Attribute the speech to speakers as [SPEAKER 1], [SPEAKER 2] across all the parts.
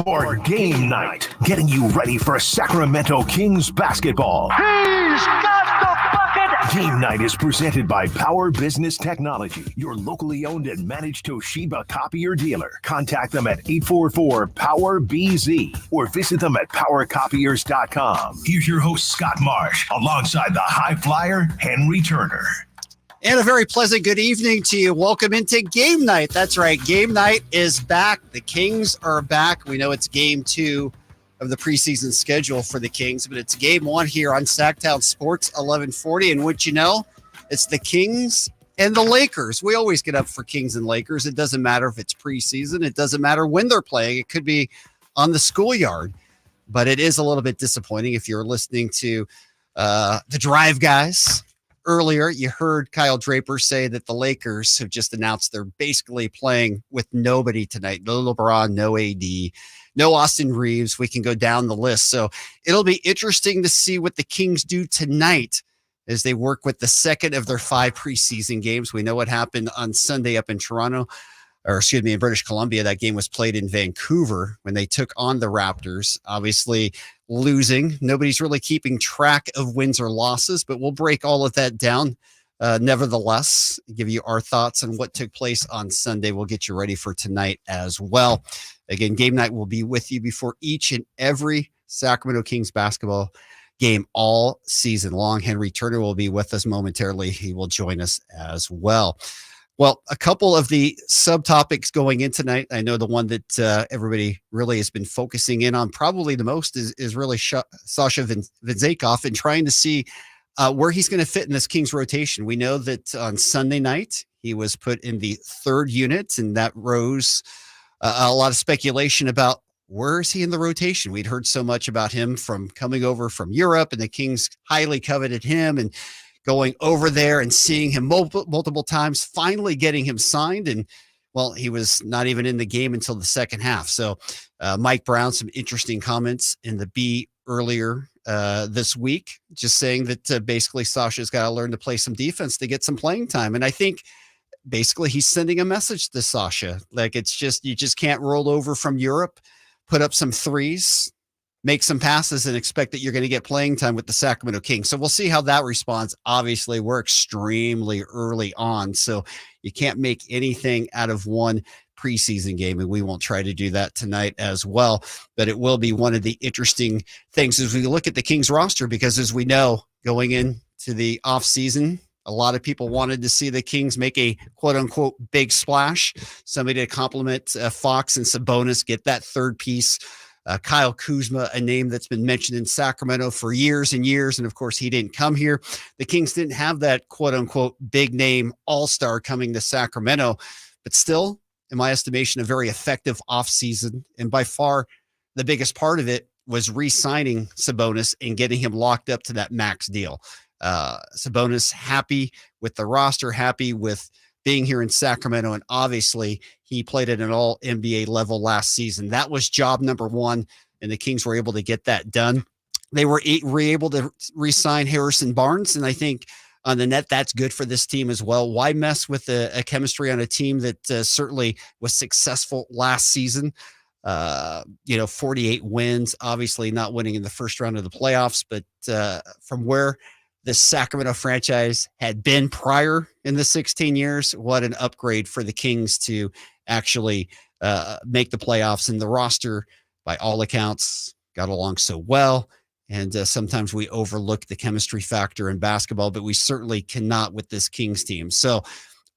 [SPEAKER 1] for game night, getting you ready for Sacramento Kings basketball.
[SPEAKER 2] He's got the bucket!
[SPEAKER 1] Game night is presented by Power Business Technology, your locally owned and managed Toshiba copier dealer. Contact them at 844-POWER-BZ or visit them at powercopiers.com. Here's your host, Scott Marsh, alongside the high flyer, Henry Turner.
[SPEAKER 3] And a very pleasant good evening to you. Welcome into game night. That's right. Game night is back. The Kings are back. We know it's game 2 of the preseason schedule for the Kings, but it's game 1 here on Sacktown Sports 1140. And what you know, it's the Kings and the Lakers. We always get up for Kings and Lakers. It doesn't matter if it's preseason. It doesn't matter when they're playing. It could be on the schoolyard, but it is a little bit disappointing if you're listening to the Drive guys. Earlier, you heard Kyle Draper say that the Lakers have just announced they're basically playing with nobody tonight. No LeBron, no AD, no Austin Reeves. We can go down the list. So it'll be interesting to see what the Kings do tonight as they work with the second of their 5 preseason games. We know what happened on Sunday up in Toronto, or excuse me, in British Columbia. That game was played in Vancouver when they took on the Raptors. Obviously, losing. Nobody's really keeping track of wins or losses, but we'll break all of that down. Nevertheless, give you our thoughts on what took place on Sunday. We'll get you ready for tonight as well. Again, game night will be with you before each and every Sacramento Kings basketball game all season long. Henry Turner will be with us momentarily. He will join us as well. Well, a couple of the subtopics going in tonight. I know the one that everybody really has been focusing in on probably the most is really Sasha Vezenkov and trying to see where he's going to fit in this Kings rotation. We know that on Sunday night, he was put in the 3rd unit, and that rose a lot of speculation about where is he in the rotation. We'd heard so much about him from coming over from Europe, and the Kings highly coveted him, and going over there and seeing him multiple times, finally getting him signed. And, well, he was not even in the game until the second half. So Mike Brown, some interesting comments in the B earlier this week, just saying that basically Sasha's got to learn to play some defense to get some playing time. And I think basically he's sending a message to Sasha. Like, it's just, you just can't roll over from Europe, put up some threes, make some passes and expect that you're going to get playing time with the Sacramento Kings. So we'll see how that responds. Obviously, we're extremely early on, so you can't make anything out of one preseason game, and we won't try to do that tonight as well. But it will be one of the interesting things as we look at the Kings roster, because as we know, going into the offseason, a lot of people wanted to see the Kings make a quote-unquote big splash, somebody to complement Fox and Sabonis, get that third piece. Kyle Kuzma, a name that's been mentioned in Sacramento for years and years. And of course, he didn't come here. The Kings didn't have that quote unquote big name all-star coming to Sacramento, but still, in my estimation, a very effective offseason. And by far, the biggest part of it was re-signing Sabonis and getting him locked up to that max deal. Sabonis happy with the roster, happy with being here in Sacramento, and obviously he played at an all-NBA level last season. That was job number 1, and the Kings were able to get that done. They were able to re-sign Harrison Barnes, and I think on the net, that's good for this team as well. Why mess with a chemistry on a team that certainly was successful last season? 48 wins, obviously not winning in the first round of the playoffs, but from where the Sacramento franchise had been prior in the 16 years, what an upgrade for the Kings to actually make the playoffs. And the roster, by all accounts, got along so well. And sometimes we overlook the chemistry factor in basketball, but we certainly cannot with this Kings team. So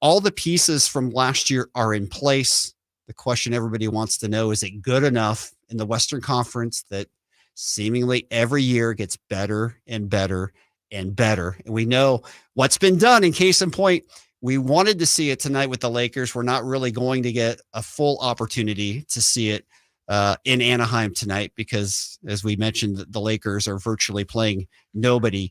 [SPEAKER 3] all the pieces from last year are in place. The question everybody wants to know, is it good enough in the Western Conference that seemingly every year gets better and better and better? And we know what's been done. In case in point, we wanted to see it tonight with the Lakers. We're not really going to get a full opportunity to see it in Anaheim tonight because, as we mentioned, the Lakers are virtually playing nobody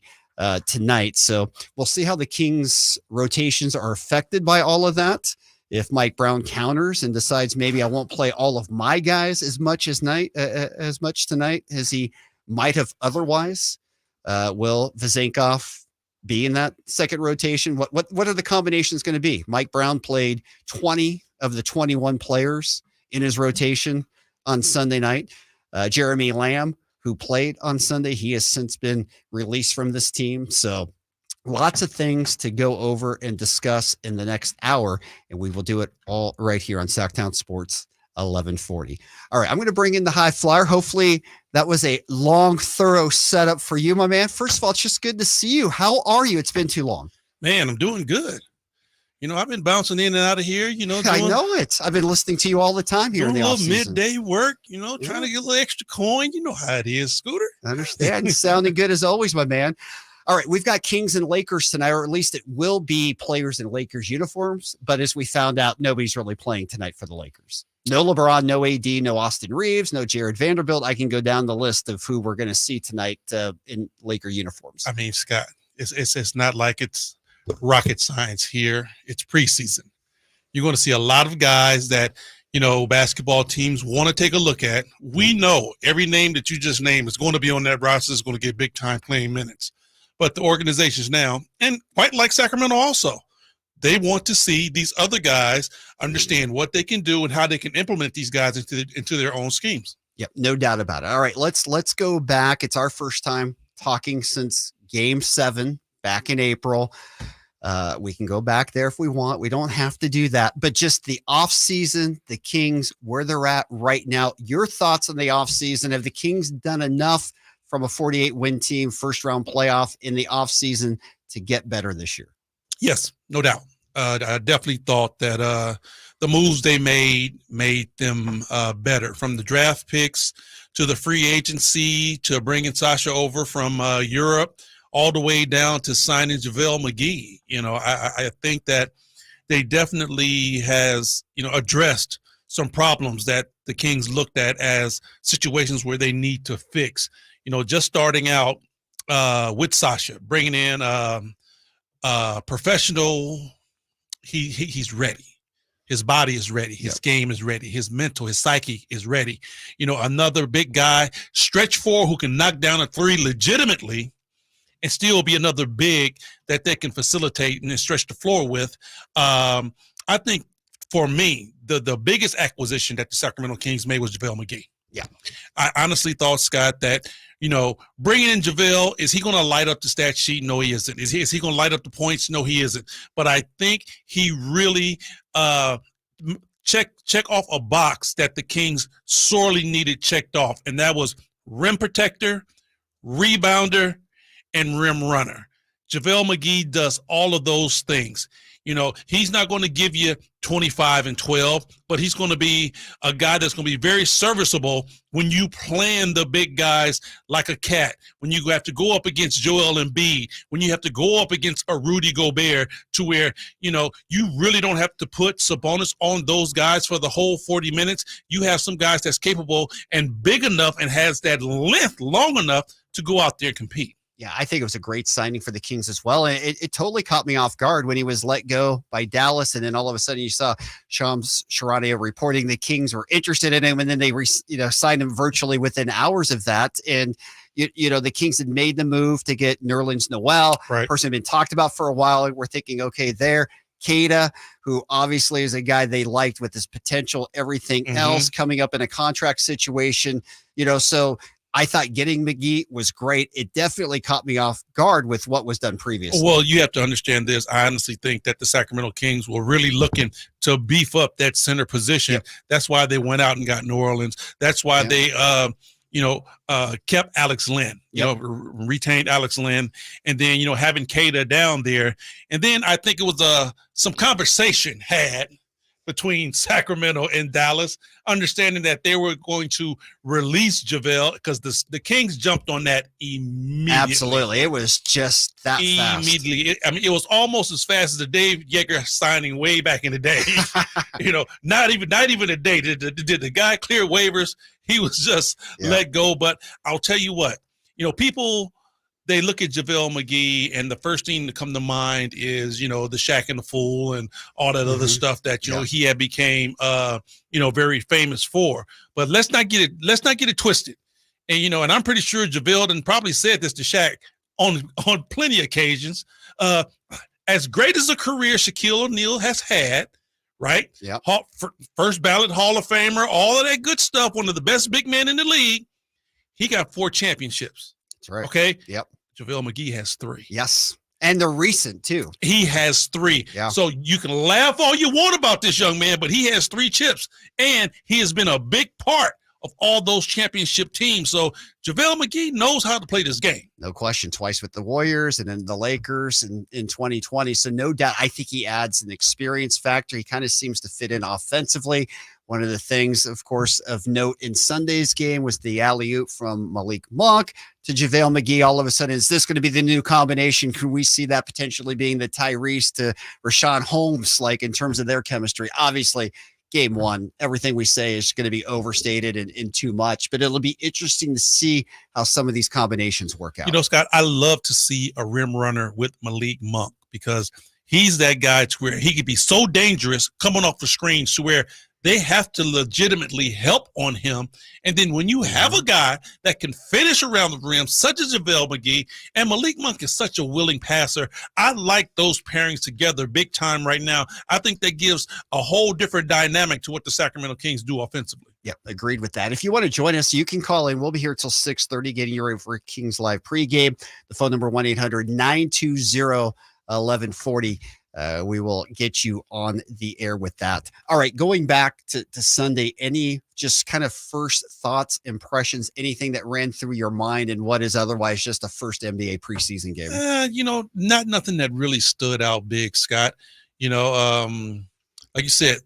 [SPEAKER 3] tonight. So we'll see how the Kings rotations are affected by all of that. If Mike Brown counters and decides maybe I won't play all of my guys as much tonight as he might have otherwise, will Vezenkov be in that second rotation? What are the combinations going to be? Mike Brown played 20 of the 21 players in his rotation. on Sunday night. Jeremy Lamb, who played on Sunday, he has since been released from this team. So lots of things to go over and discuss in the next hour, and we will do it all right here on Sacktown Sports 1140. All right, I'm going to bring in the high flyer. Hopefully that was a long, thorough setup for you, my man. First of all, it's just good to see you. How are you? It's been too long.
[SPEAKER 4] Man, I'm doing good. I've been bouncing in and out of here,
[SPEAKER 3] I know it. I've been listening to you all the time here in the
[SPEAKER 4] off
[SPEAKER 3] off-season.
[SPEAKER 4] Midday work, trying to get a little extra coin. You know how it is, Scooter.
[SPEAKER 3] I understand. Sounding good as always, my man. All right, we've got Kings and Lakers tonight, or at least it will be players in Lakers uniforms. But as we found out, nobody's really playing tonight for the Lakers. No LeBron, no AD, no Austin Reeves, no Jared Vanderbilt. I can go down the list of who we're going to see tonight in Laker uniforms.
[SPEAKER 4] I mean, Scott, it's not like it's rocket science here. It's preseason. You're going to see a lot of guys that, basketball teams want to take a look at. We know every name that you just named is going to be on that roster, is going to get big time playing minutes. But the organizations now, and quite like Sacramento also, they want to see these other guys understand what they can do and how they can implement these guys into their own schemes.
[SPEAKER 3] Yep, no doubt about it. All right, let's go back. It's our first time talking since Game 7 back in April. We can go back there if we want. We don't have to do that. But just the offseason, the Kings, where they're at right now. Your thoughts on the offseason. Have the Kings done enough from a 48-win team, first-round playoff in the offseason to get better this year?
[SPEAKER 4] Yes, no doubt. I definitely thought that the moves they made them better, from the draft picks to the free agency to bringing Sasha over from Europe, all the way down to signing JaVale McGee. I think that they definitely has, addressed some problems that the Kings looked at as situations where they need to fix. Just starting out with Sasha, bringing in professional. He's ready. His body is ready. His game is ready. His mental, his psyche is ready. Another big guy, stretch four, who can knock down a three legitimately and still be another big that they can facilitate and then stretch the floor with. I think for me, the biggest acquisition that the Sacramento Kings made was JaVale McGee.
[SPEAKER 3] Yeah.
[SPEAKER 4] I honestly thought, Scott, that, bringing in JaVale, is he going to light up the stat sheet? No, he isn't. Is he going to light up the points? No, he isn't. But I think he really check off a box that the Kings sorely needed checked off, and that was rim protector, rebounder, and rim runner. JaVale McGee does all of those things. He's not going to give you 25 and 12, but he's going to be a guy that's going to be very serviceable when you plan the big guys like a cat, when you have to go up against Joel Embiid, when you have to go up against a Rudy Gobert, to where, you really don't have to put Sabonis on those guys for the whole 40 minutes. You have some guys that's capable and big enough and has that length long enough to go out there and compete.
[SPEAKER 3] Yeah, I think it was a great signing for the Kings as well. And it totally caught me off guard when he was let go by Dallas. And then all of a sudden you saw Shams Charania reporting the Kings were interested in him. And then they signed him virtually within hours of that. And, the Kings had made the move to get Nerlens Noel,
[SPEAKER 4] right,
[SPEAKER 3] person had been talked about for a while. We're thinking, okay, there. Keita, who obviously is a guy they liked with his potential, everything else coming up in a contract situation, so I thought getting McGee was great. It definitely caught me off guard with what was done previously.
[SPEAKER 4] Well, you have to understand this. I honestly think that the Sacramento Kings were really looking to beef up that center position.
[SPEAKER 3] Yep.
[SPEAKER 4] That's why they went out and got New Orleans. That's why they, kept Alex Len, retained Alex Len, and then, having Keita down there. And then I think it was some conversation had between Sacramento and Dallas, understanding that they were going to release JaVale, because the Kings jumped on that immediately.
[SPEAKER 3] Absolutely. It was just that fast.
[SPEAKER 4] Immediately. It was almost as fast as the Dave Yeager signing way back in the day. Not even a day. Did the guy clear waivers? He was just let go. But I'll tell you what, people, they look at JaVale McGee, and the first thing to come to mind is, the Shaq and the Fool and all that other stuff that, he had became, very famous for. But let's not get it twisted. And, and I'm pretty sure JaVale and probably said this to Shaq on plenty of occasions. As great as a career Shaquille O'Neal has had, right?
[SPEAKER 3] Yep.
[SPEAKER 4] First ballot Hall of Famer, all of that good stuff. One of the best big men in the league. He got 4 championships.
[SPEAKER 3] That's right.
[SPEAKER 4] Okay.
[SPEAKER 3] Yep.
[SPEAKER 4] JaVale McGee has 3.
[SPEAKER 3] Yes. And they're recent too.
[SPEAKER 4] He has 3.
[SPEAKER 3] Yeah.
[SPEAKER 4] So you can laugh all you want about this young man, but he has 3 chips, and he has been a big part of all those championship teams. So JaVale McGee knows how to play this game.
[SPEAKER 3] No question. Twice with the Warriors and then the Lakers in 2020. So no doubt, I think he adds an experience factor. He kind of seems to fit in offensively. One of the things, of course, of note in Sunday's game was the alley-oop from Malik Monk to JaVale McGee. All of a sudden, is this going to be the new combination? Can we see that potentially being the Tyrese to Rashawn Holmes, like in terms of their chemistry? Obviously, game 1, everything we say is going to be overstated and too much, but it'll be interesting to see how some of these combinations work out.
[SPEAKER 4] You know, Scott, I love to see a rim runner with Malik Monk because he's that guy to where he could be so dangerous coming off the screens to where they have to legitimately help on him. And then when you have a guy that can finish around the rim, such as JaVale McGee, and Malik Monk is such a willing passer, I like those pairings together big time right now. I think that gives a whole different dynamic to what the Sacramento Kings do offensively.
[SPEAKER 3] Yep, agreed with that. If you want to join us, you can call in. We'll be here till 6:30 getting you ready for Kings Live pregame. The phone number 1-800-920-1140. We will get you on the air with that. All right, going back to Sunday, any just kind of first thoughts, impressions, anything that ran through your mind and what is otherwise just a first NBA preseason game?
[SPEAKER 4] You know, nothing that really stood out big, Scott. You know, like you said,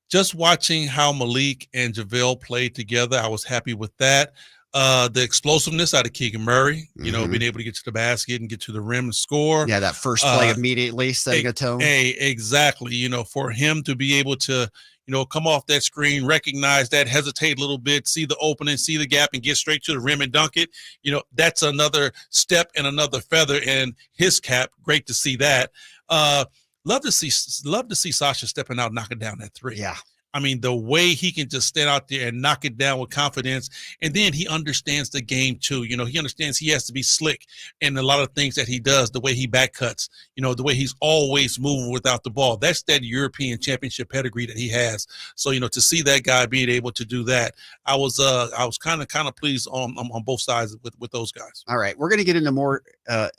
[SPEAKER 4] just watching how Malik and JaVale played together, I was happy with that. The explosiveness out of Keegan Murray, you know, being able to get to the basket and get to the rim and score.
[SPEAKER 3] Yeah, that first play immediately setting a tone.
[SPEAKER 4] Exactly. You know, for him to be able to, you know, come off that screen, recognize that, hesitate a little bit, see the opening, see the gap, and get straight to the rim and dunk it. You know, that's another step and another feather in his cap. Great to see that. Love to see Sasha stepping out, knocking down that 3.
[SPEAKER 3] Yeah.
[SPEAKER 4] I mean, the way he can just stand out there and knock it down with confidence. And then he understands the game too. You know, he understands he has to be slick in a lot of things that he does, the way he back cuts, you know, the way he's always moving without the ball. That's that European championship pedigree that he has. So, you know, to see that guy being able to do that, I was kind of pleased on both sides with those guys.
[SPEAKER 3] All right. We're going to get into more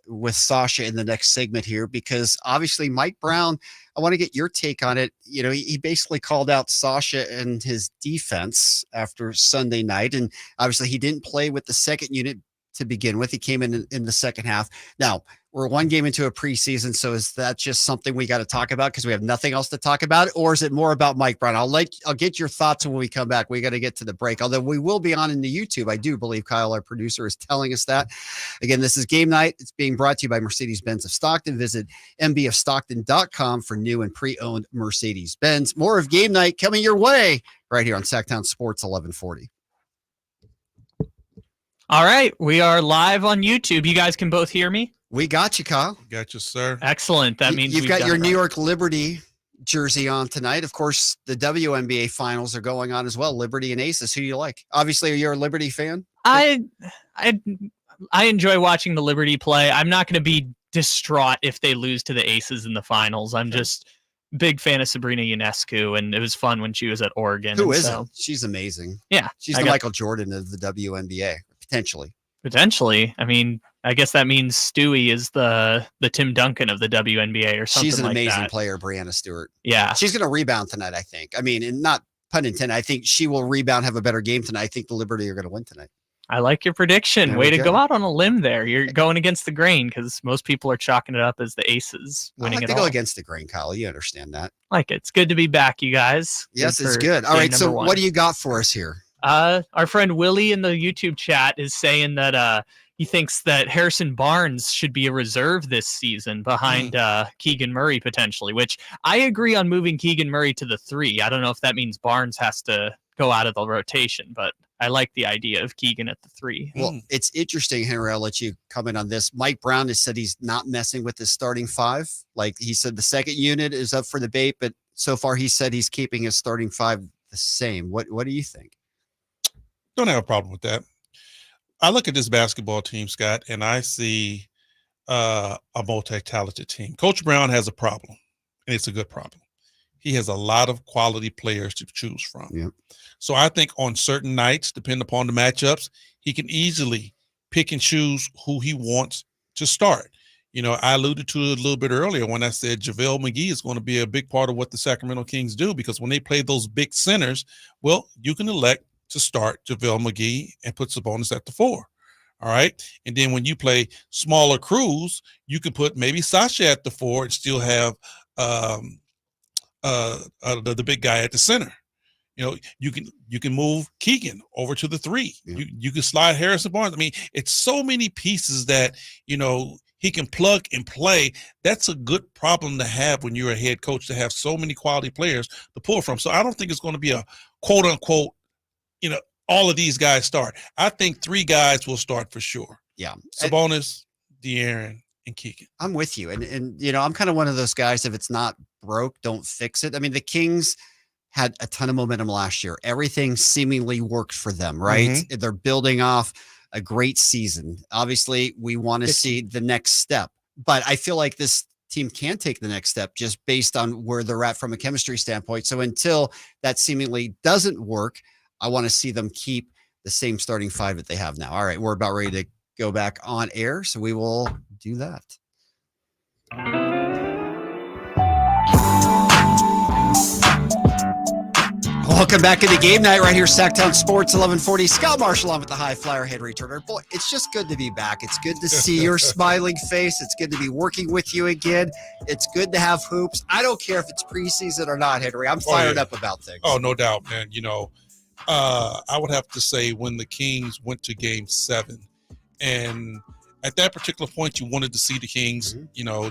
[SPEAKER 3] with Sasha in the next segment here, because obviously Mike Brown, I want to get your take on it. You know, he basically called out Sasha and his defense after Sunday night. And obviously he didn't play with the second unit to begin with. He came in the second half. Now, we're 1 game into a preseason, so is that just something we got to talk about because we have nothing else to talk about, or is it more about Mike Brown? I'll get your thoughts when we come back. We got to get to the break, although we will be on in the YouTube. I do believe Kyle, our producer, is telling us that. Again, this is Game Night. It's being brought to you by Mercedes-Benz of Stockton. Visit mbofstockton.com for new and pre-owned Mercedes-Benz. More of Game Night coming your way right here on Sacktown Sports 1140.
[SPEAKER 5] All right, we are live on YouTube. You guys can both hear me?
[SPEAKER 3] We got you, Kyle.
[SPEAKER 4] Got you, sir.
[SPEAKER 5] Excellent. That means
[SPEAKER 3] you've got your New York Liberty jersey on tonight. Of course, the WNBA finals are going on as well. Liberty and Aces. Who do you like? Obviously, you're a Liberty fan.
[SPEAKER 5] I enjoy watching the Liberty play. I'm not going to be distraught if they lose to the Aces in the finals. I'm just big fan of Sabrina Ionescu, and it was fun when she was at Oregon.
[SPEAKER 3] Who isn't? She's amazing.
[SPEAKER 5] Yeah.
[SPEAKER 3] She's the Michael Jordan of the WNBA, potentially.
[SPEAKER 5] Potentially. I mean, I guess that means Stewie is the Tim Duncan of the WNBA or something.
[SPEAKER 3] She's an
[SPEAKER 5] like
[SPEAKER 3] amazing
[SPEAKER 5] that.
[SPEAKER 3] player, Brianna Stewart.
[SPEAKER 5] Yeah.
[SPEAKER 3] She's going to rebound tonight, I think. I mean, and not pun intended, I think she will rebound, have a better game tonight. I think the Liberty are going to win tonight.
[SPEAKER 5] I like your prediction.
[SPEAKER 3] There
[SPEAKER 5] Way to go out on a limb there. You're going against the grain because most people are chalking it up as the Aces winning
[SPEAKER 3] I like
[SPEAKER 5] it
[SPEAKER 3] to
[SPEAKER 5] all.
[SPEAKER 3] go against the grain, Kyle. You understand that.
[SPEAKER 5] Like it. It's good to be back, you guys.
[SPEAKER 3] Yes, it's good. All right, so what do you got for us here?
[SPEAKER 5] Our friend Willie in the YouTube chat is saying that he thinks that Harrison Barnes should be a reserve this season behind Keegan Murray potentially, which I agree on moving Keegan Murray to the 3. I don't know if that means Barnes has to go out of the rotation, but I like the idea of Keegan at the 3.
[SPEAKER 3] Well, it's interesting, Henry. I'll let you comment on this. Mike Brown has said he's not messing with his starting 5. Like he said, the second unit is up for debate, but so far he said he's keeping his starting 5 the same. What do you think?
[SPEAKER 4] Don't have a problem with that. I look at this basketball team, Scott, and I see a multi-talented team. Coach Brown has a problem, and it's a good problem. he has a lot of quality players to choose from.
[SPEAKER 3] Yep.
[SPEAKER 4] So I think on certain nights, depending upon the matchups, he can easily pick and choose who he wants to start. I alluded to it a little bit earlier when I said JaVale McGee is going to be a big part of what the Sacramento Kings do, because when they play those big centers, well, you can elect to start JaVale McGee and put Sabonis at the 4. All right. And then when you play smaller crews, you can put maybe Sasha at the 4 and still have the big guy at the center. You can move Keegan over to the 3.
[SPEAKER 3] Yeah.
[SPEAKER 4] You can slide Harrison Barnes. I mean, it's so many pieces that he can plug and play. That's a good problem to have when you're a head coach, to have so many quality players to pull from. So I don't think it's going to be a quote unquote, all of these guys start. I think 3 guys will start for sure.
[SPEAKER 3] Yeah.
[SPEAKER 4] Sabonis, De'Aaron, and Keegan.
[SPEAKER 3] I'm with you. And I'm kind of one of those guys, if it's not broke, don't fix it. I mean, the Kings had a ton of momentum last year. Everything seemingly worked for them, right?
[SPEAKER 4] Mm-hmm.
[SPEAKER 3] They're building off a great season. Obviously, we want to see the next step, but I feel like this team can take the next step just based on where they're at from a chemistry standpoint. So until that seemingly doesn't work, I want to see them keep the same starting 5 that they have now. All right, we're about ready to go back on air, so we will do that. Welcome back into game night right here, Sacktown Sports 1140. Scott Marsh along with the high flyer Henry Turner. Boy, it's just good to be back. It's good to see your smiling face. It's good to be working with you again. It's good to have hoops. I don't care if it's preseason or not, Henry. I'm fired up about things.
[SPEAKER 4] Oh, no doubt, man. I would have to say when the Kings went to Game 7, and at that particular point, you wanted to see the Kings,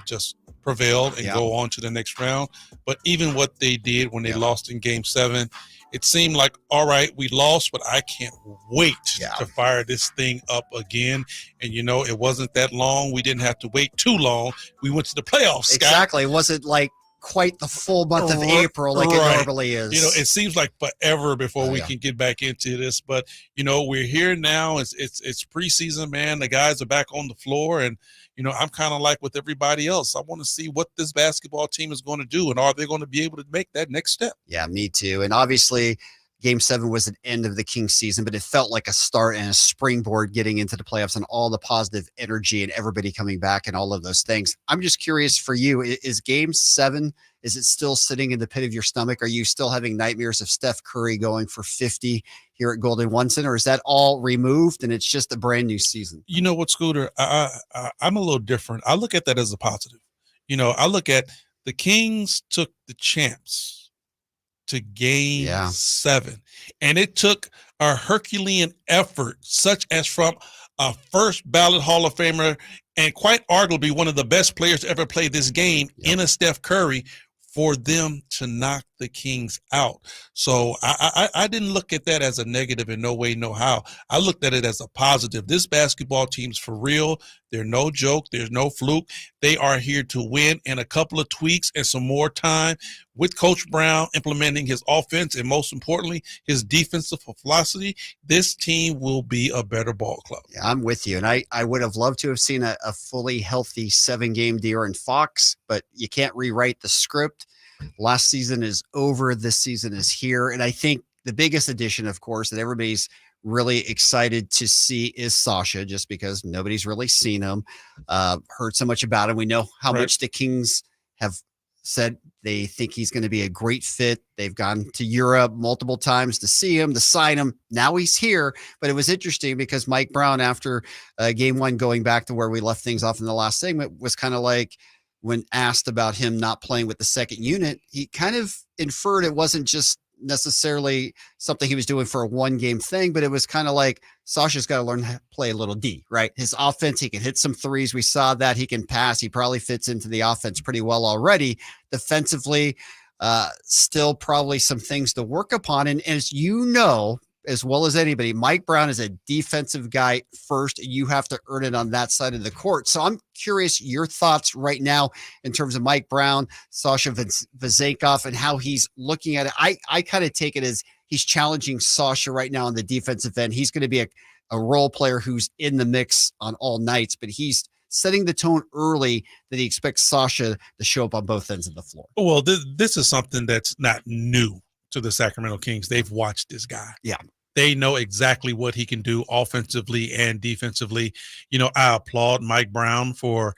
[SPEAKER 4] just prevail and go on to the next round. But even what they did when they lost in Game 7, it seemed like, all right, we lost, but I can't wait to fire this thing up again. And, it wasn't that long. We didn't have to wait too long. We went to the playoffs, Scott.
[SPEAKER 3] Exactly. It wasn't like quite the full month of April like it normally is.
[SPEAKER 4] It seems like forever before we can get back into this. But, we're here now. It's preseason, man. The guys are back on the floor. And, I'm kind of like with everybody else. I want to see what this basketball team is going to do. And are they going to be able to make that next step? Yeah,
[SPEAKER 3] me too. And obviously, Game 7 was an end of the Kings season, but it felt like a start and a springboard getting into the playoffs and all the positive energy and everybody coming back and all of those things. I'm just curious for you, is Game 7, is it still sitting in the pit of your stomach? Are you still having nightmares of Steph Curry going for 50 here at Golden One Center? Or is that all removed and it's just a brand new season?
[SPEAKER 4] You know what, Scooter? I'm a little different. I look at that as a positive. I look at the Kings took the champs to Game 7. And it took a Herculean effort, such as from a first ballot Hall of Famer and quite arguably one of the best players to ever play this game in a Steph Curry, for them to knock the Kings out. So I didn't look at that as a negative in no way, no how. I looked at it as a positive. This basketball team's for real. They're no joke. There's no fluke. They are here to win, and a couple of tweaks and some more time with Coach Brown implementing his offense and, most importantly, his defensive philosophy, this team will be a better ball club.
[SPEAKER 3] Yeah, I'm with you. And I would have loved to have seen a fully healthy 7-game De'Aaron Fox, but you can't rewrite the script. Last season is over. This season is here. And I think the biggest addition, of course, that everybody's really excited to see is Sasha, just because nobody's really seen him, heard so much about him. We know how much the Kings have said they think he's going to be a great fit. They've gone to Europe multiple times to see him, to sign him. Now he's here. But it was interesting because Mike Brown, after Game 1, going back to where we left things off in the last segment, was kind of like, when asked about him not playing with the second unit, he kind of inferred it wasn't just necessarily something he was doing for a 1-game thing, but it was kind of like Sasha's got to learn how to play a little D, right? His offense, he can hit some threes. We saw that. He can pass. He probably fits into the offense pretty well already. Defensively, still probably some things to work upon. And as you know, as well as anybody, Mike Brown is a defensive guy first. You have to earn it on that side of the court. So I'm curious your thoughts right now in terms of Mike Brown, Sasha Vezenkov, and how he's looking at it. I kind of take it as he's challenging Sasha right now on the defensive end. He's going to be a role player who's in the mix on all nights, but he's setting the tone early that he expects Sasha to show up on both ends of the floor.
[SPEAKER 4] Well, this is something that's not new to the Sacramento Kings. They've watched this guy.
[SPEAKER 3] Yeah.
[SPEAKER 4] They know exactly what he can do offensively and defensively. I applaud Mike Brown for,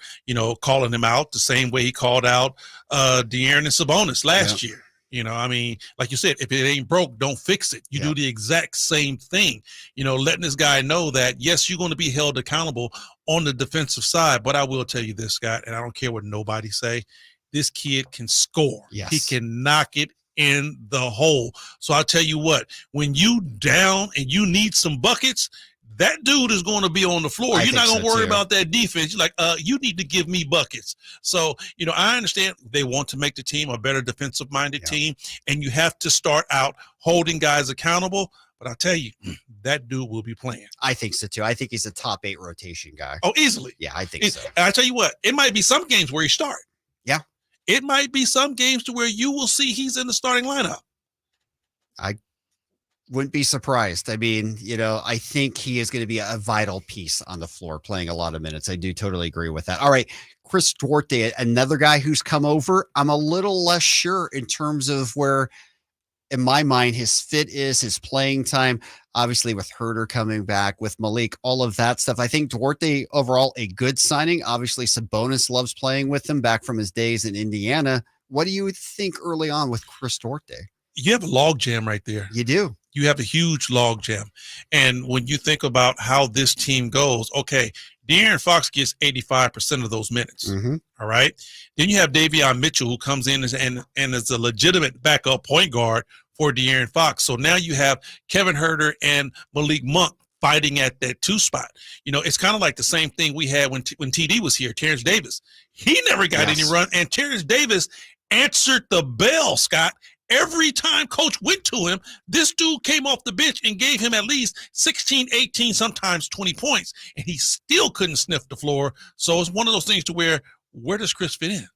[SPEAKER 4] calling him out the same way he called out De'Aaron and Sabonis last year. Like you said, if it ain't broke, don't fix it. You do the exact same thing, letting this guy know that, yes, you're going to be held accountable on the defensive side. But I will tell you this, Scott, and I don't care what nobody say, this kid can score.
[SPEAKER 3] Yes.
[SPEAKER 4] He can knock it in the hole. So I'll tell you what, when you down and you need some buckets, that dude is going to be on the floor. You're not going to worry about that defense. You're like, you need to give me buckets. So, I understand they want to make the team a better defensive-minded team, and you have to start out holding guys accountable. But I'll tell you, that dude will be playing.
[SPEAKER 3] I think so, too. I think he's a top 8 rotation guy.
[SPEAKER 4] Oh, easily.
[SPEAKER 3] Yeah, I think so.
[SPEAKER 4] And I tell you what, it might be some games where he start.
[SPEAKER 3] Yeah.
[SPEAKER 4] It might be some games to where you will see he's in the starting lineup.
[SPEAKER 3] I wouldn't be surprised. I mean, I think he is going to be a vital piece on the floor, playing a lot of minutes. I do totally agree with that. All right, Chris Duarte, another guy who's come over. I'm a little less sure in terms of where, in my mind, his fit is, his playing time. Obviously, with Herter coming back, with Malik, all of that stuff. I think Duarte, overall, a good signing. Obviously, Sabonis loves playing with him back from his days in Indiana. What do you think early on with Chris Duarte?
[SPEAKER 4] You have a log jam right there.
[SPEAKER 3] You do.
[SPEAKER 4] You have a huge log jam. And when you think about how this team goes, okay, De'Aaron Fox gets 85% of those minutes.
[SPEAKER 3] Mm-hmm.
[SPEAKER 4] All right. Then you have Davion Mitchell, who comes in and is a legitimate backup point guard for De'Aaron Fox. So now you have Kevin Herter and Malik Monk fighting at that 2 spot. It's kind of like the same thing we had when TD was here, Terrence Davis. He never got any run, and Terrence Davis answered the bell, Scott. Every time coach went to him, this dude came off the bench and gave him at least 16, 18, sometimes 20 points, and he still couldn't sniff the floor. So it's one of those things to where does Chris fit in?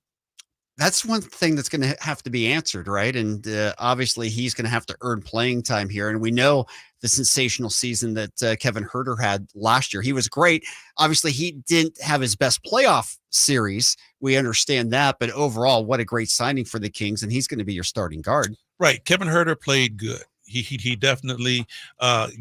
[SPEAKER 3] That's one thing that's going to have to be answered, right? And obviously he's going to have to earn playing time here. And we know the sensational season that Kevin Herter had last year. He was great. Obviously, he didn't have his best playoff series. We understand that. But overall, what a great signing for the Kings. And he's going to be your starting guard.
[SPEAKER 4] Right. Kevin Herter played good. He definitely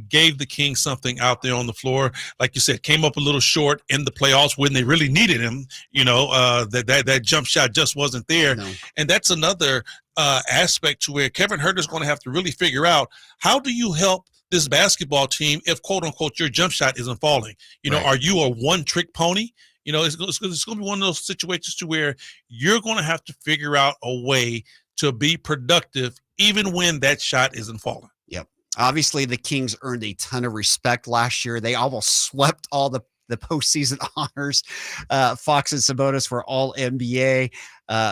[SPEAKER 4] gave the Kings something out there on the floor. Like you said, came up a little short in the playoffs when they really needed him. That jump shot just wasn't there.
[SPEAKER 3] No.
[SPEAKER 4] And that's another aspect to where Kevin Herter is going to have to really figure out, how do you help this basketball team if, quote unquote, your jump shot isn't falling?
[SPEAKER 3] Right.
[SPEAKER 4] Are you a one-trick pony? It's going to be one of those situations to where you're going to have to figure out a way to be productive even when that shot isn't falling.
[SPEAKER 3] Yep. Obviously, the Kings earned a ton of respect last year. They almost swept all the postseason honors. Fox and Sabonis were all NBA.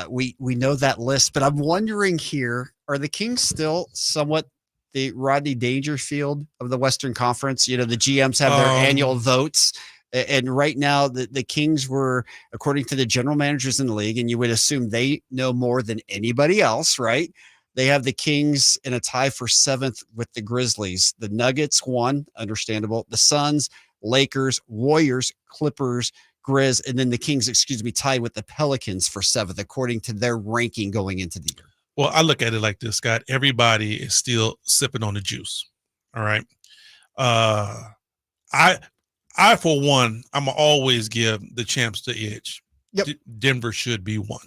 [SPEAKER 3] We know that list, but I'm wondering here, are the Kings still somewhat the Rodney Dangerfield of the Western Conference? The GMs have their annual votes. And right now, the Kings were, according to the general managers in the league, and you would assume they know more than anybody else, right? They have the Kings in a tie for 7th with the Grizzlies. The Nuggets won, understandable. The Suns, Lakers, Warriors, Clippers, Grizz, and then the Kings, tied with the Pelicans for 7th, according to their ranking going into the year.
[SPEAKER 4] Well, I look at it like this, Scott. Everybody is still sipping on the juice. All right. I, for one, I'm going to always give the champs the edge.
[SPEAKER 3] Yep.
[SPEAKER 4] Denver should be 1.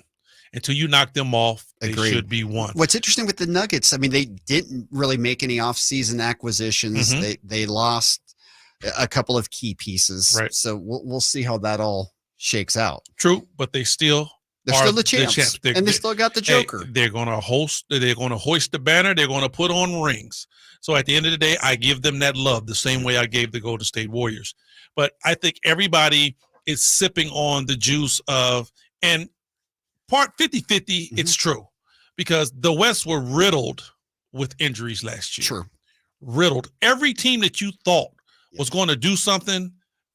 [SPEAKER 4] Until you knock them off, they should be 1.
[SPEAKER 3] What's interesting with the Nuggets, I mean, they didn't really make any offseason acquisitions.
[SPEAKER 4] Mm-hmm.
[SPEAKER 3] They lost a couple of key pieces.
[SPEAKER 4] Right.
[SPEAKER 3] So we'll see how that all shakes out.
[SPEAKER 4] True, but they're still
[SPEAKER 3] the champs. And they still got the Joker.
[SPEAKER 4] They're going to hoist the banner. They're going to put on rings. So at the end of the day, I give them that love the same way I gave the Golden State Warriors. But I think everybody is sipping on the juice of, and part 50-50, it's true, because the West were riddled with injuries last year.
[SPEAKER 3] True.
[SPEAKER 4] Riddled. Every team that you thought was going to do something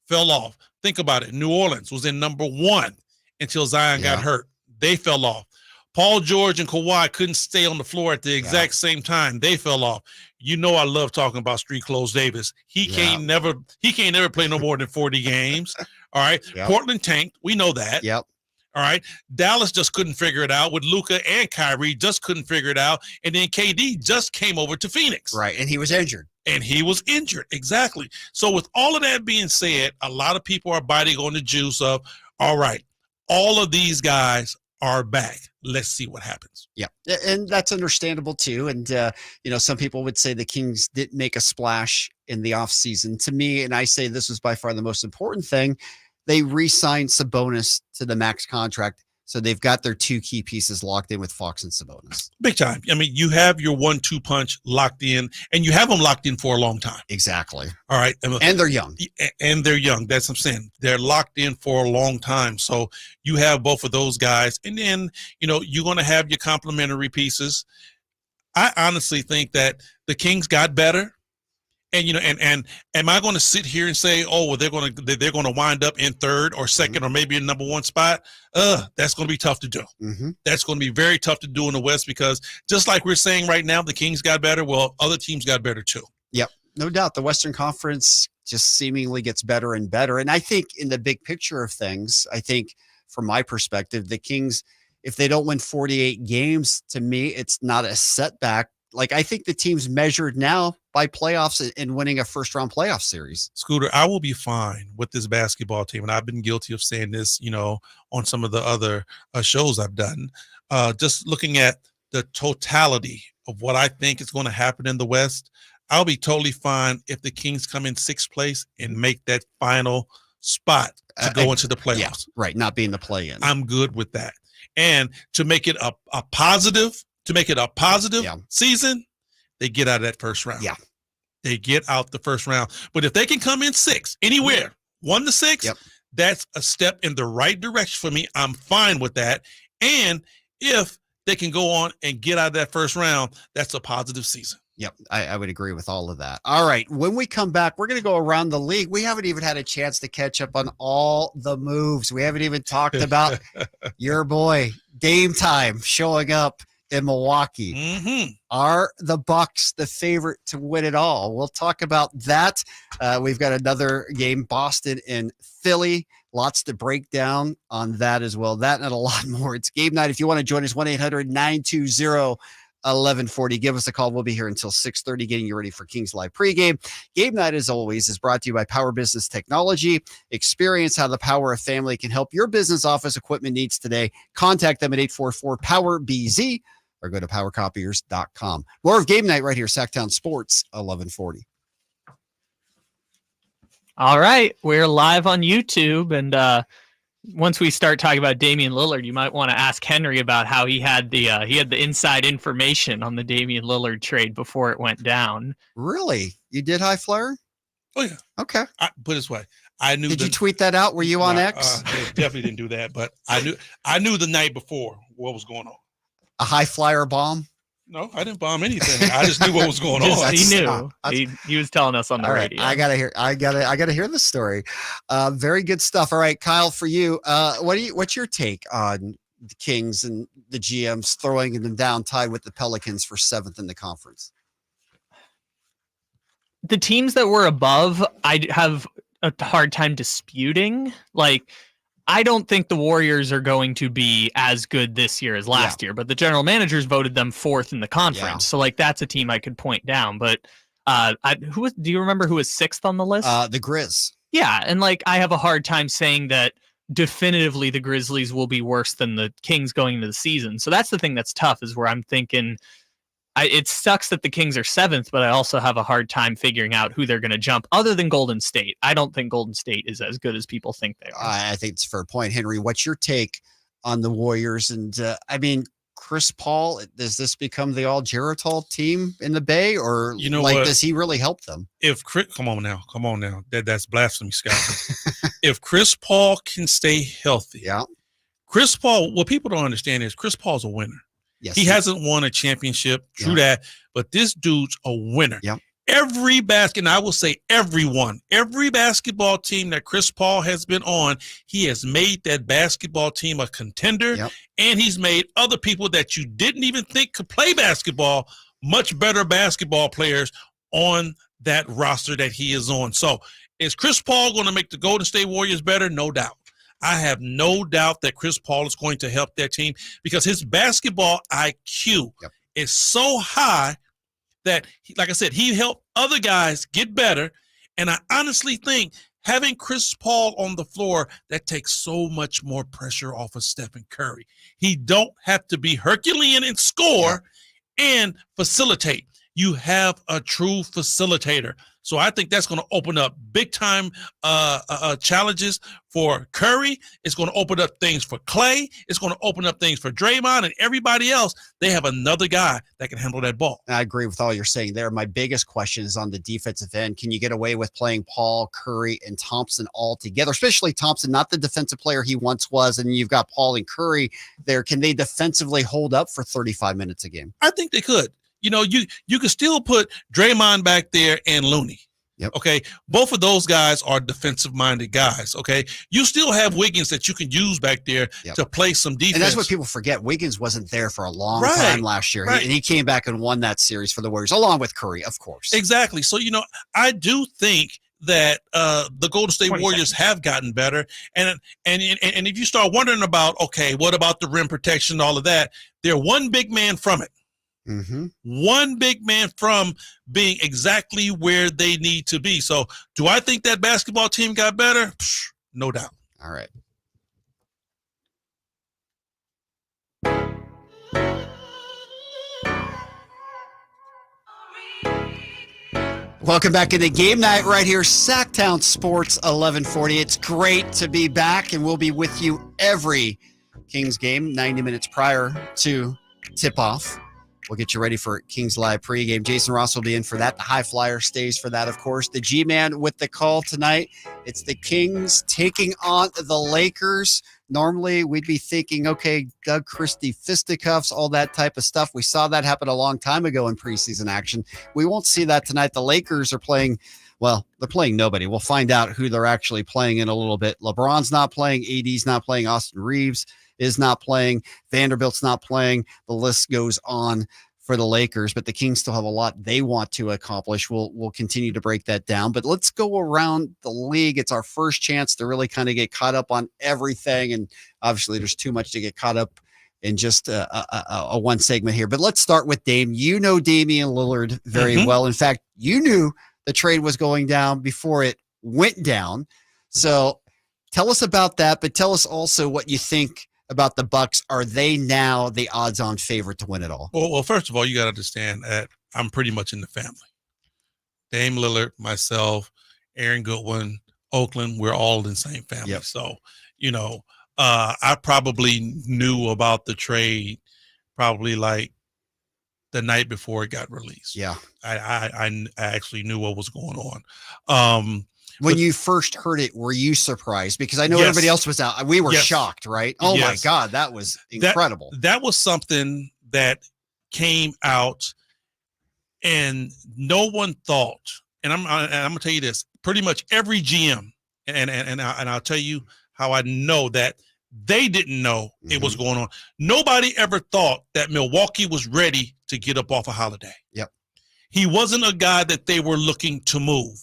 [SPEAKER 4] fell off. Think about it. New Orleans was in number 1 until Zion got hurt. They fell off. Paul George and Kawhi couldn't stay on the floor at the exact same time. They fell off. You know I love talking about Street Clothes Davis. He can't never play no more than 40 games. All right.
[SPEAKER 3] Yep.
[SPEAKER 4] Portland tanked. We know that.
[SPEAKER 3] Yep.
[SPEAKER 4] All right. Dallas just couldn't figure it out with Luka and Kyrie, just couldn't figure it out. And then KD just came over to Phoenix.
[SPEAKER 3] Right. And he was injured.
[SPEAKER 4] Exactly. So with all of that being said, a lot of people are biting on the juice of, all right, all of these guys are back. Let's see what happens.
[SPEAKER 3] Yeah. And that's understandable too. And, some people would say the Kings didn't make a splash in the offseason. To me, and I say this was by far the most important thing, they re-signed Sabonis to the max contract. So they've got their two key pieces locked in with Fox and Sabonis.
[SPEAKER 4] Big time. I mean, you have your 1-2 punch locked in, and you have them locked in for a long time.
[SPEAKER 3] Exactly.
[SPEAKER 4] All right.
[SPEAKER 3] And they're young.
[SPEAKER 4] That's what I'm saying. They're locked in for a long time. So you have both of those guys. And then, you're going to have your complementary pieces. I honestly think that the Kings got better. And and am I going to sit here and say, oh, well, they're going to wind up in third or second or maybe in number one spot? That's going to be tough to do.
[SPEAKER 3] Mm-hmm.
[SPEAKER 4] That's going to be very tough to do in the West because just like we're saying right now, the Kings got better. Well, other teams got better too.
[SPEAKER 3] Yep, no doubt. The Western Conference just seemingly gets better and better. And I think in the big picture of things, from my perspective, the Kings, if they don't win 48 games, to me, it's not a setback. Like, I think the team's measured now by playoffs and winning a first-round playoff series.
[SPEAKER 4] Scooter, I will be fine with this basketball team, and I've been guilty of saying this, on some of the other shows I've done. Just looking at the totality of what I think is going to happen in the West, I'll be totally fine if the Kings come in sixth place and make that final spot to go into the playoffs.
[SPEAKER 3] Yeah, right, not being the play-in.
[SPEAKER 4] I'm good with that. And to make it a positive season, they get out of that first round.
[SPEAKER 3] Yeah.
[SPEAKER 4] They get out the first round. But if they can come in sixth, anywhere, 1-6, that's a step in the right direction for me. I'm fine with that. And if they can go on and get out of that first round, that's a positive season.
[SPEAKER 3] Yep, I would agree with all of that. All right, when we come back, we're going to go around the league. We haven't even had a chance to catch up on all the moves. We haven't even talked about your boy, Dame Time, showing up in Milwaukee.
[SPEAKER 4] Mm-hmm.
[SPEAKER 3] Are the Bucks the favorite to win it all? We'll talk about that. We've got another game, Boston and Philly. Lots to break down on that as well. That and a lot more. It's game night. If you want to join us, 1-800-920-1140. Give us a call. We'll be here until 6:30 getting you ready for Kings Live pregame. Game night, as always, is brought to you by Power Business Technology. Experience how the power of family can help your business office equipment needs today. Contact them at 844-POWER-BZ or go to powercopiers.com. More of Game Night right here, Sacktown Sports, 1140.
[SPEAKER 5] All right, we're live on YouTube, and once we start talking about Damian Lillard, you might want to ask Henry about how he had the inside information on the Damian Lillard trade before it went down.
[SPEAKER 3] Really? You did, High Flyer?
[SPEAKER 4] Oh yeah.
[SPEAKER 3] Okay.
[SPEAKER 4] Put it this way, I knew.
[SPEAKER 3] Did you tweet that out? Were you on X?
[SPEAKER 4] Definitely didn't do that, but I knew the night before what was going on.
[SPEAKER 3] A High Flyer bomb?
[SPEAKER 4] No, I didn't bomb anything. I just knew what was going on.
[SPEAKER 5] He knew. He was telling us on the radio.
[SPEAKER 3] I gotta hear the story. Very good stuff. All right, Kyle, for you, what's your take on the Kings and the GMs throwing them down tied with the Pelicans for 7th in the conference?
[SPEAKER 5] The teams that were above, I have a hard time disputing. Like, I don't think the Warriors are going to be as good this year as last year, but the general managers voted them 4th in the conference. Yeah. So that's a team I could point down, but do you remember who was 6th on the list?
[SPEAKER 3] The Grizz. Yeah.
[SPEAKER 5] And I have a hard time saying that definitively the Grizzlies will be worse than the Kings going into the season. So that's the thing that's tough, is where I'm thinking it sucks that the Kings are 7th, but I also have a hard time figuring out who they're going to jump other than Golden State. I don't think Golden State is as good as people think they are.
[SPEAKER 3] I think it's a fair point. Henry, what's your take on the Warriors? And Chris Paul, does this become the all Geritol team in the Bay, or does he really help them?
[SPEAKER 4] Come on now. That's blasphemy, Scott. If Chris Paul can stay healthy.
[SPEAKER 3] Yeah.
[SPEAKER 4] Chris Paul, what people don't understand is Chris Paul's a winner.
[SPEAKER 3] Yes,
[SPEAKER 4] he hasn't won a championship, true that, but this dude's a winner.
[SPEAKER 3] Yeah.
[SPEAKER 4] Every basketball team that Chris Paul has been on, he has made that basketball team a contender, and he's made other people that you didn't even think could play basketball much better basketball players on that roster that he is on. So is Chris Paul going to make the Golden State Warriors better? No doubt. I have no doubt that Chris Paul is going to help that team because his basketball IQ is so high that, like I said, he helped other guys get better. And I honestly think having Chris Paul on the floor, that takes so much more pressure off of Stephen Curry. He don't have to be Herculean and score and facilitate. You have a true facilitator. So I think that's going to open up big time challenges for Curry. It's going to open up things for Clay. It's going to open up things for Draymond and everybody else. They have another guy that can handle that ball.
[SPEAKER 3] I agree with all you're saying there. My biggest question is on the defensive end. Can you get away with playing Paul, Curry, and Thompson all together, especially Thompson, not the defensive player he once was, and you've got Paul and Curry there. Can they defensively hold up for 35 minutes a game?
[SPEAKER 4] I think they could. You know, you could still put Draymond back there and Looney.
[SPEAKER 3] Yep.
[SPEAKER 4] Okay. Both of those guys are defensive minded guys. Okay. You still have Wiggins that you can use back there to play some defense.
[SPEAKER 3] And that's what people forget. Wiggins wasn't there for a long time last year.
[SPEAKER 4] Right.
[SPEAKER 3] And he came back and won that series for the Warriors, along with Curry, of course.
[SPEAKER 4] Exactly. So, you know, I do think that the Golden State Warriors have gotten better. And if you start wondering about, okay, what about the rim protection, all of that, they're one big man from it.
[SPEAKER 3] Mm-hmm.
[SPEAKER 4] One big man from being exactly where they need to be. So do I think that basketball team got better? Psh, no doubt.
[SPEAKER 3] All right. Welcome back into Game Night right here, Sacktown Sports 1140. It's great to be back, and we'll be with you every Kings game 90 minutes prior to tip-off. We'll get you ready for Kings Live pregame. Jason Ross will be in for that. The High Flyer stays for that, of course. The G-Man with the call tonight. It's the Kings taking on the Lakers. Normally, we'd be thinking, okay, Doug Christie fisticuffs, all that type of stuff. We saw that happen a long time ago in preseason action. We won't see that tonight. The Lakers are playing, well, they're playing nobody. We'll find out who they're actually playing in a little bit. LeBron's not playing. AD's not playing. Austin Reeves is not playing. Vanderbilt's not playing. The list goes on for the Lakers, but the Kings still have a lot they want to accomplish. We'll continue to break that down, but let's go around the league. It's our first chance to really kind of get caught up on everything. And obviously there's too much to get caught up in just a one segment here, but let's start with Dame. You know Damian Lillard very well. In fact, you knew the trade was going down before it went down. So tell us about that, but tell us also what you think about the Bucks. Are they now the odds-on favorite to win it all?
[SPEAKER 4] Well, first of all, you got to understand that I'm pretty much in the family. Dame Lillard, myself, Aaron Goodwin, Oakland, we're all in the same family.
[SPEAKER 3] Yep.
[SPEAKER 4] So, you know, I probably knew about the trade probably like the night before it got released.
[SPEAKER 3] Yeah.
[SPEAKER 4] I actually knew what was going on.
[SPEAKER 3] When you first heard it, were you surprised? Because I know everybody else was out. We were shocked, right? Oh, my God. That was incredible.
[SPEAKER 4] That was something that came out and no one thought. And I'm going to tell you this. Pretty much every GM, and I'll tell you how I know that they didn't know it was going on. Nobody ever thought that Milwaukee was ready to get up off a Holiday.
[SPEAKER 3] Yep.
[SPEAKER 4] He wasn't a guy that they were looking to move.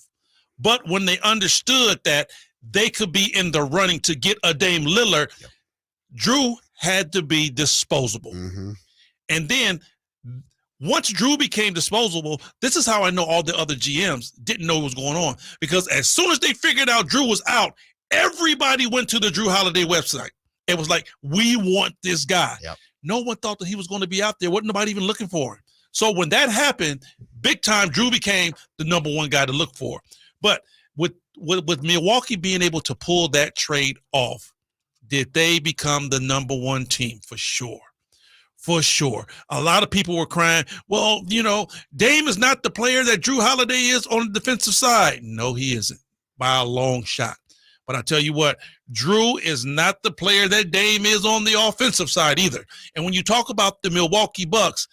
[SPEAKER 4] But when they understood that they could be in the running to get a Dame Lillard, Drew had to be disposable. And then once Drew became disposable, this is how I know all the other GMs didn't know what was going on. Because as soon as they figured out Drew was out, everybody went to the Drew Holiday website. It was like, we want this guy. No one thought that he was going to be out there. Wasn't nobody even looking for him. So when that happened, big time, Drew became the number one guy to look for. But with Milwaukee being able to pull that trade off, did they become the number one team? For sure. For sure. A lot of people were crying, well, you know, Dame is not the player that Drew Holiday is on the defensive side. No, he isn't by a long shot. But I tell you what, Drew is not the player that Dame is on the offensive side either. And when you talk about the Milwaukee Bucks,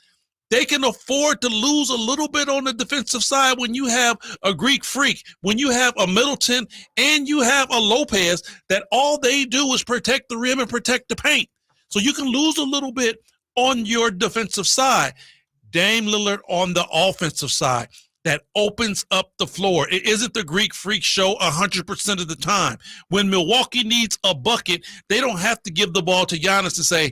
[SPEAKER 4] they can afford to lose a little bit on the defensive side when you have a Greek Freak, when you have a Middleton, and you have a Lopez that all they do is protect the rim and protect the paint. So you can lose a little bit on your defensive side. Dame Lillard on the offensive side that opens up the floor. It isn't the Greek freak show 100% of the time. When Milwaukee needs a bucket, they don't have to give the ball to Giannis and say,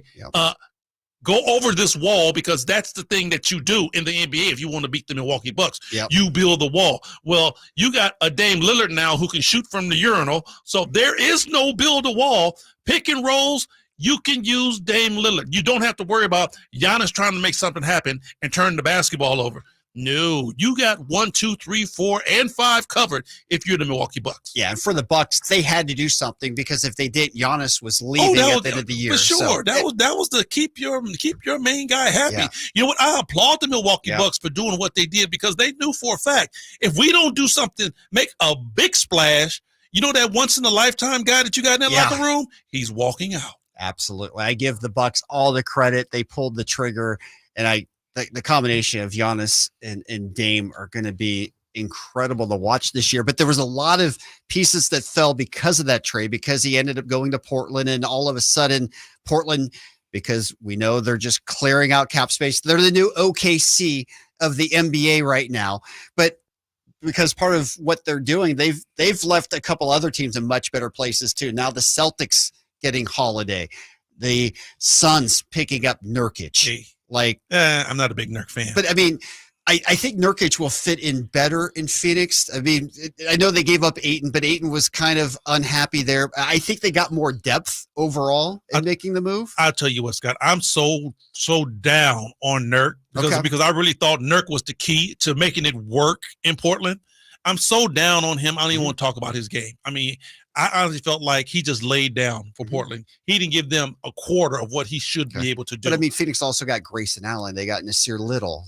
[SPEAKER 4] go over this wall, because that's the thing that you do in the NBA if you want to beat the Milwaukee Bucks. You build the wall. Well, you got a Dame Lillard now who can shoot from the urinal, so there is no build a wall. Pick and rolls, you can use Dame Lillard. You don't have to worry about Giannis trying to make something happen and turn the basketball over. No, you got 1, 2, 3, 4, and 5 covered if you're the Milwaukee Bucks.
[SPEAKER 3] Yeah, and for the Bucks, they had to do something, because if they did, Giannis was leaving at the end of the year.
[SPEAKER 4] For sure,
[SPEAKER 3] so,
[SPEAKER 4] that was the keep your main guy happy. Yeah. You know what? I applaud the Milwaukee Bucks for doing what they did, because they knew for a fact, if we don't do something, make a big splash, you know that once in a lifetime guy that you got in that locker room, he's walking out.
[SPEAKER 3] Absolutely, I give the Bucks all the credit. They pulled the trigger, and the combination of Giannis and Dame are going to be incredible to watch this year. But there was a lot of pieces that fell because of that trade, because he ended up going to Portland, and all of a sudden Portland, because we know they're just clearing out cap space. They're the new OKC of the NBA right now. But because part of what they're doing, they've left a couple other teams in much better places too. Now the Celtics getting Holiday, the Suns picking up Nurkic.
[SPEAKER 4] I'm not a big Nurk fan.
[SPEAKER 3] But, I mean, I think Nurkic will fit in better in Phoenix. I mean, I know they gave up Ayton, but Ayton was kind of unhappy there. I think they got more depth overall in making the move.
[SPEAKER 4] I'll tell you what, Scott. I'm so down on Nurk because I really thought Nurk was the key to making it work in Portland. I'm so down on him. I don't even want to talk about his game. I mean, I honestly felt like he just laid down for Portland. He didn't give them a quarter of what he should be able to do.
[SPEAKER 3] But I mean, Phoenix also got Grayson Allen. They got Nasir Little.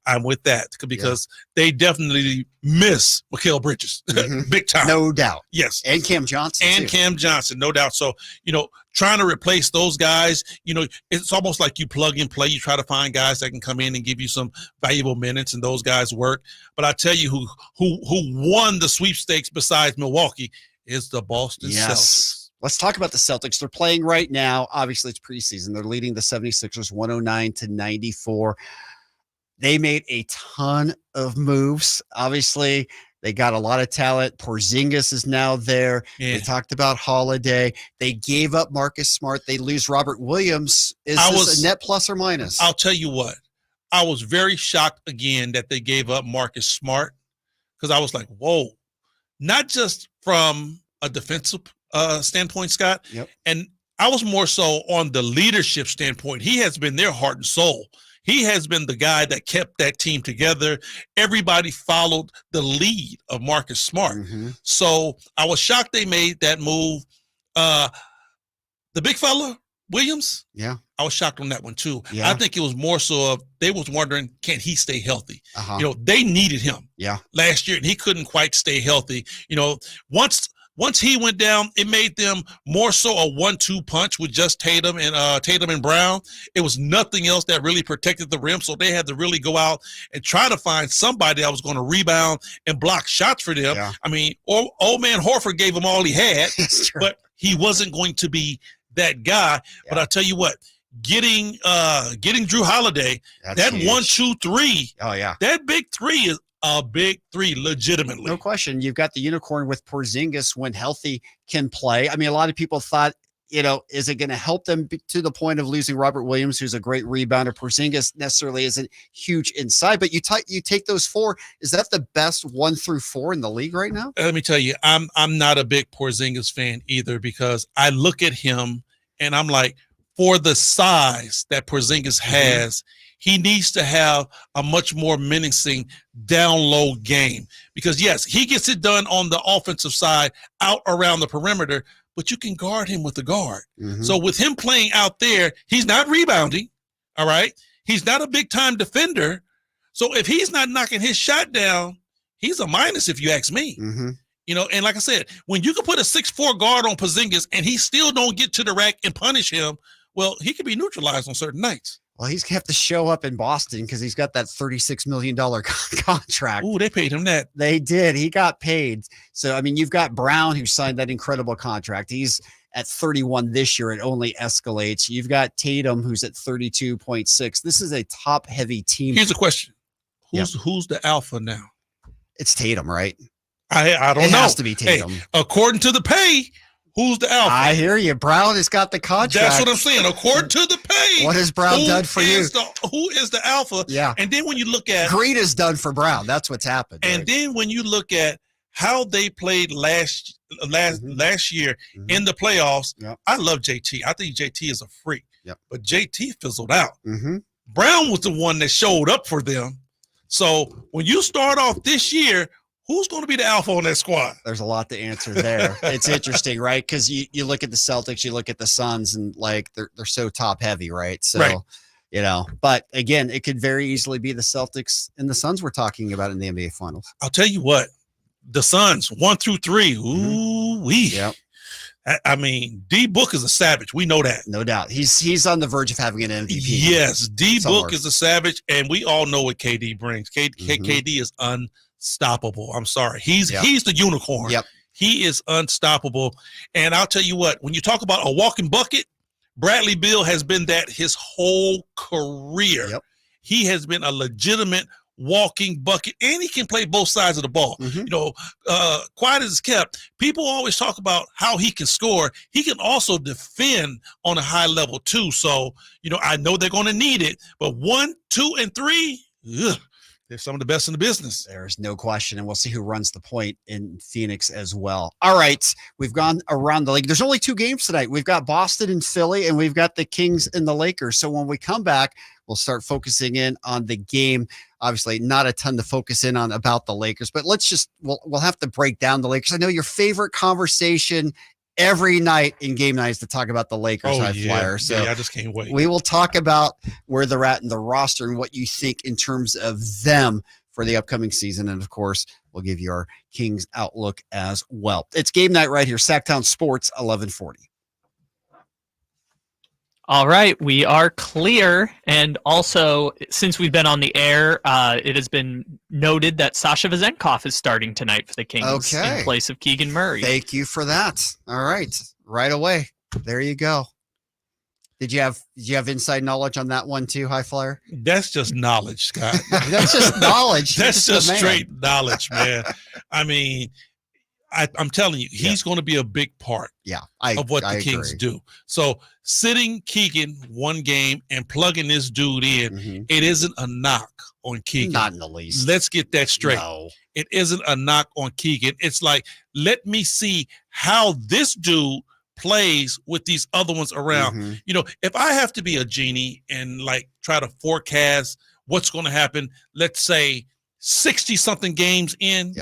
[SPEAKER 4] I'm with that, because they definitely miss Mikal Bridges big time.
[SPEAKER 3] No doubt.
[SPEAKER 4] Yes.
[SPEAKER 3] And Cam Johnson.
[SPEAKER 4] Cam Johnson, no doubt. So, trying to replace those guys, it's almost like you plug and play. You try to find guys that can come in and give you some valuable minutes, and those guys work. But I tell you who won the sweepstakes besides Milwaukee is the Boston Celtics.
[SPEAKER 3] Let's talk about the Celtics. They're playing right now. Obviously, it's preseason. They're leading the 76ers 109-94. They made a ton of moves. Obviously, they got a lot of talent. Porzingis is now there. Yeah. They talked about Holiday. They gave up Marcus Smart. They lose Robert Williams. Is this a net plus or minus?
[SPEAKER 4] I'll tell you what. I was very shocked again that they gave up Marcus Smart, because I was like, whoa. Not just from a defensive standpoint, Scott.
[SPEAKER 3] Yep.
[SPEAKER 4] And I was more so on the leadership standpoint. He has been their heart and soul. He has been the guy that kept that team together. Everybody followed the lead of Marcus Smart. So I was shocked they made that move. The big fella, Williams.
[SPEAKER 3] Yeah.
[SPEAKER 4] I was shocked on that one too.
[SPEAKER 3] Yeah.
[SPEAKER 4] I think it was more so of they was wondering, can he stay healthy? They needed him last year, and he couldn't quite stay healthy. Once he went down, it made them more so a 1-2 punch with just Tatum and Brown. It was nothing else that really protected the rim, so they had to really go out and try to find somebody that was going to rebound and block shots for them.
[SPEAKER 3] Yeah.
[SPEAKER 4] I mean, old man Horford gave him all he had, but he wasn't going to be that guy. But I'll tell you what, getting Drew Holiday, that huge. 1-2-3.
[SPEAKER 3] Oh yeah,
[SPEAKER 4] that big three is a big three, legitimately.
[SPEAKER 3] No question. You've got the unicorn with Porzingis when healthy can play. I mean, a lot of people thought, is it going to help them to the point of losing Robert Williams, who's a great rebounder? Porzingis necessarily isn't huge inside, but you take those four. Is that the best 1 through 4 in the league right now?
[SPEAKER 4] Let me tell you, I'm not a big Porzingis fan either, because I look at him and I'm like, for the size that Porzingis has, he needs to have a much more menacing down low game, because yes, he gets it done on the offensive side out around the perimeter, but you can guard him with the guard. So with him playing out there, he's not rebounding. All right. He's not a big time defender. So if he's not knocking his shot down, he's a minus if you ask me. And like I said, when you can put a 6'4" guard on Porzingis and he still don't get to the rack and punish him, well, he can be neutralized on certain nights.
[SPEAKER 3] Well, he's gonna have to show up in Boston because he's got that $36 million contract.
[SPEAKER 4] Ooh, they paid him that.
[SPEAKER 3] They did. He got paid. So, I mean, you've got Brown who signed that incredible contract. He's at 31 this year. It only escalates. You've got Tatum who's at 32.6. This is a top heavy team.
[SPEAKER 4] Here's a question. Who's the alpha now?
[SPEAKER 3] It's Tatum, right?
[SPEAKER 4] I don't
[SPEAKER 3] It
[SPEAKER 4] know.
[SPEAKER 3] has to be Tatum.
[SPEAKER 4] Hey, according to the pay, who's the alpha?
[SPEAKER 3] I hear you. Brown has got the contract.
[SPEAKER 4] That's what I'm saying. According to the pay.
[SPEAKER 3] What has Brown done for you?
[SPEAKER 4] Who is the alpha?
[SPEAKER 3] Yeah.
[SPEAKER 4] And then when you look at
[SPEAKER 3] Green is done for Brown. That's what's happened.
[SPEAKER 4] and
[SPEAKER 3] right?
[SPEAKER 4] then when you look at how they played last year in the playoffs,
[SPEAKER 3] Yep.
[SPEAKER 4] I love JT. I think JT is a freak.
[SPEAKER 3] Yep.
[SPEAKER 4] But JT fizzled out.
[SPEAKER 3] Mm-hmm.
[SPEAKER 4] Brown was the one that showed up for them. So when you start off this year, who's going to be the alpha on that squad?
[SPEAKER 3] There's a lot to answer there. It's interesting, right? Because you look at the Celtics, you look at the Suns, and like they're so top heavy, right? So,
[SPEAKER 4] Right.
[SPEAKER 3] But again, it could very easily be the Celtics and the Suns we're talking about in the NBA Finals.
[SPEAKER 4] I'll tell you what, the Suns 1 through 3. Ooh wee.
[SPEAKER 3] Yep.
[SPEAKER 4] I mean, D Book is a savage. We know that.
[SPEAKER 3] No doubt. He's on the verge of having an MVP.
[SPEAKER 4] Yes, D
[SPEAKER 3] somewhere.
[SPEAKER 4] Book is a savage, and we all know what KD brings. KD is unstoppable. I'm sorry. He's the unicorn.
[SPEAKER 3] Yep.
[SPEAKER 4] He is unstoppable. And I'll tell you what, when you talk about a walking bucket, Bradley Beal has been that his whole career.
[SPEAKER 3] Yep.
[SPEAKER 4] He has been a legitimate walking bucket, and he can play both sides of the ball.
[SPEAKER 3] Mhm.
[SPEAKER 4] Quiet as it's kept, people always talk about how he can score. He can also defend on a high level too. So, I know they're going to need it, but 1, 2, and 3, they're some of the best in the business.
[SPEAKER 3] There's no question, and we'll see who runs the point in Phoenix as well. All right, we've gone around the league. There's only 2 games tonight. We've got Boston and Philly, and we've got the Kings and the Lakers. So when we come back, we'll start focusing in on the game. Obviously, not a ton to focus in on about the Lakers, but we'll have to break down the Lakers. I know your favorite conversation every night in game night is to talk about the Lakers high flyer. So
[SPEAKER 4] I just can't wait.
[SPEAKER 3] we will talk about where they're at in the roster and what you think in terms of them for the upcoming season. And of course, we'll give you our Kings outlook as well. It's game night right here, Sacktown Sports 1140.
[SPEAKER 5] All right, we are clear. And also, since we've been on the air, it has been noted that Sasha Vezenkov is starting tonight for the Kings in place of Keegan Murray.
[SPEAKER 3] Thank you for that. All right, right away. There you go. Did you have inside knowledge on that one too, High Flyer?
[SPEAKER 4] That's just knowledge, Scott.
[SPEAKER 3] That's just knowledge.
[SPEAKER 4] That's just straight knowledge, man. I mean, I'm telling you, he's going to be a big part of what the Kings do. So sitting Keegan one game and plugging this dude in, it isn't a knock on Keegan.
[SPEAKER 3] Not in the least.
[SPEAKER 4] Let's get that straight.
[SPEAKER 3] No.
[SPEAKER 4] It isn't a knock on Keegan. It's like, let me see how this dude plays with these other ones around. If I have to be a genie and like try to forecast what's going to happen, let's say 60-something games in,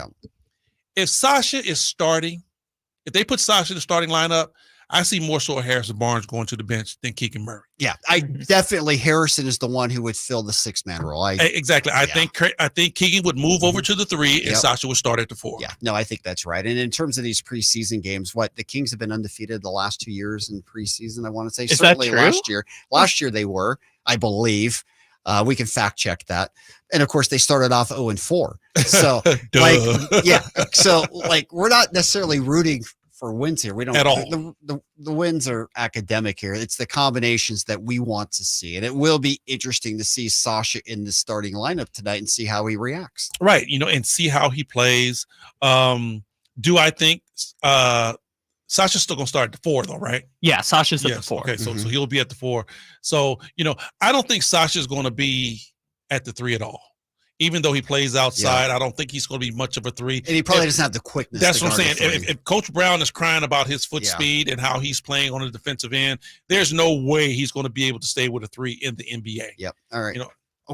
[SPEAKER 4] if Sasha is starting, if they put Sasha in the starting lineup, I see more so Harrison Barnes going to the bench than Keegan Murray.
[SPEAKER 3] Yeah, I definitely Harrison is the one who would fill the 6-man role.
[SPEAKER 4] Exactly. I think Keegan would move over to the 3 and Sasha would start at the 4.
[SPEAKER 3] Yeah, no, I think that's right. And in terms of these preseason games, the Kings have been undefeated the last 2 years in preseason, I want to say.
[SPEAKER 5] Is
[SPEAKER 3] certainly
[SPEAKER 5] that true?
[SPEAKER 3] Last year they were, I believe. We can fact check that. And of course, they started off 0-4. So, we're not necessarily rooting for wins here. We don't
[SPEAKER 4] at all.
[SPEAKER 3] The wins are academic here. It's the combinations that we want to see. And it will be interesting to see Sasha in the starting lineup tonight and see how he reacts.
[SPEAKER 4] Right. And see how he plays. Do I think Sasha's still going to start at the 4, though, right?
[SPEAKER 5] Yeah, Sasha's at the 4.
[SPEAKER 4] Okay, so he'll be at the 4. So, I don't think Sasha's going to be at the 3 at all. Even though he plays outside, I don't think he's going to be much of a 3.
[SPEAKER 3] And he probably doesn't have the quickness.
[SPEAKER 4] That's what I'm saying. If Coach Brown is crying about his foot speed and how he's playing on the defensive end, there's no way he's going to be able to stay with a 3 in the NBA.
[SPEAKER 3] Yep. All right.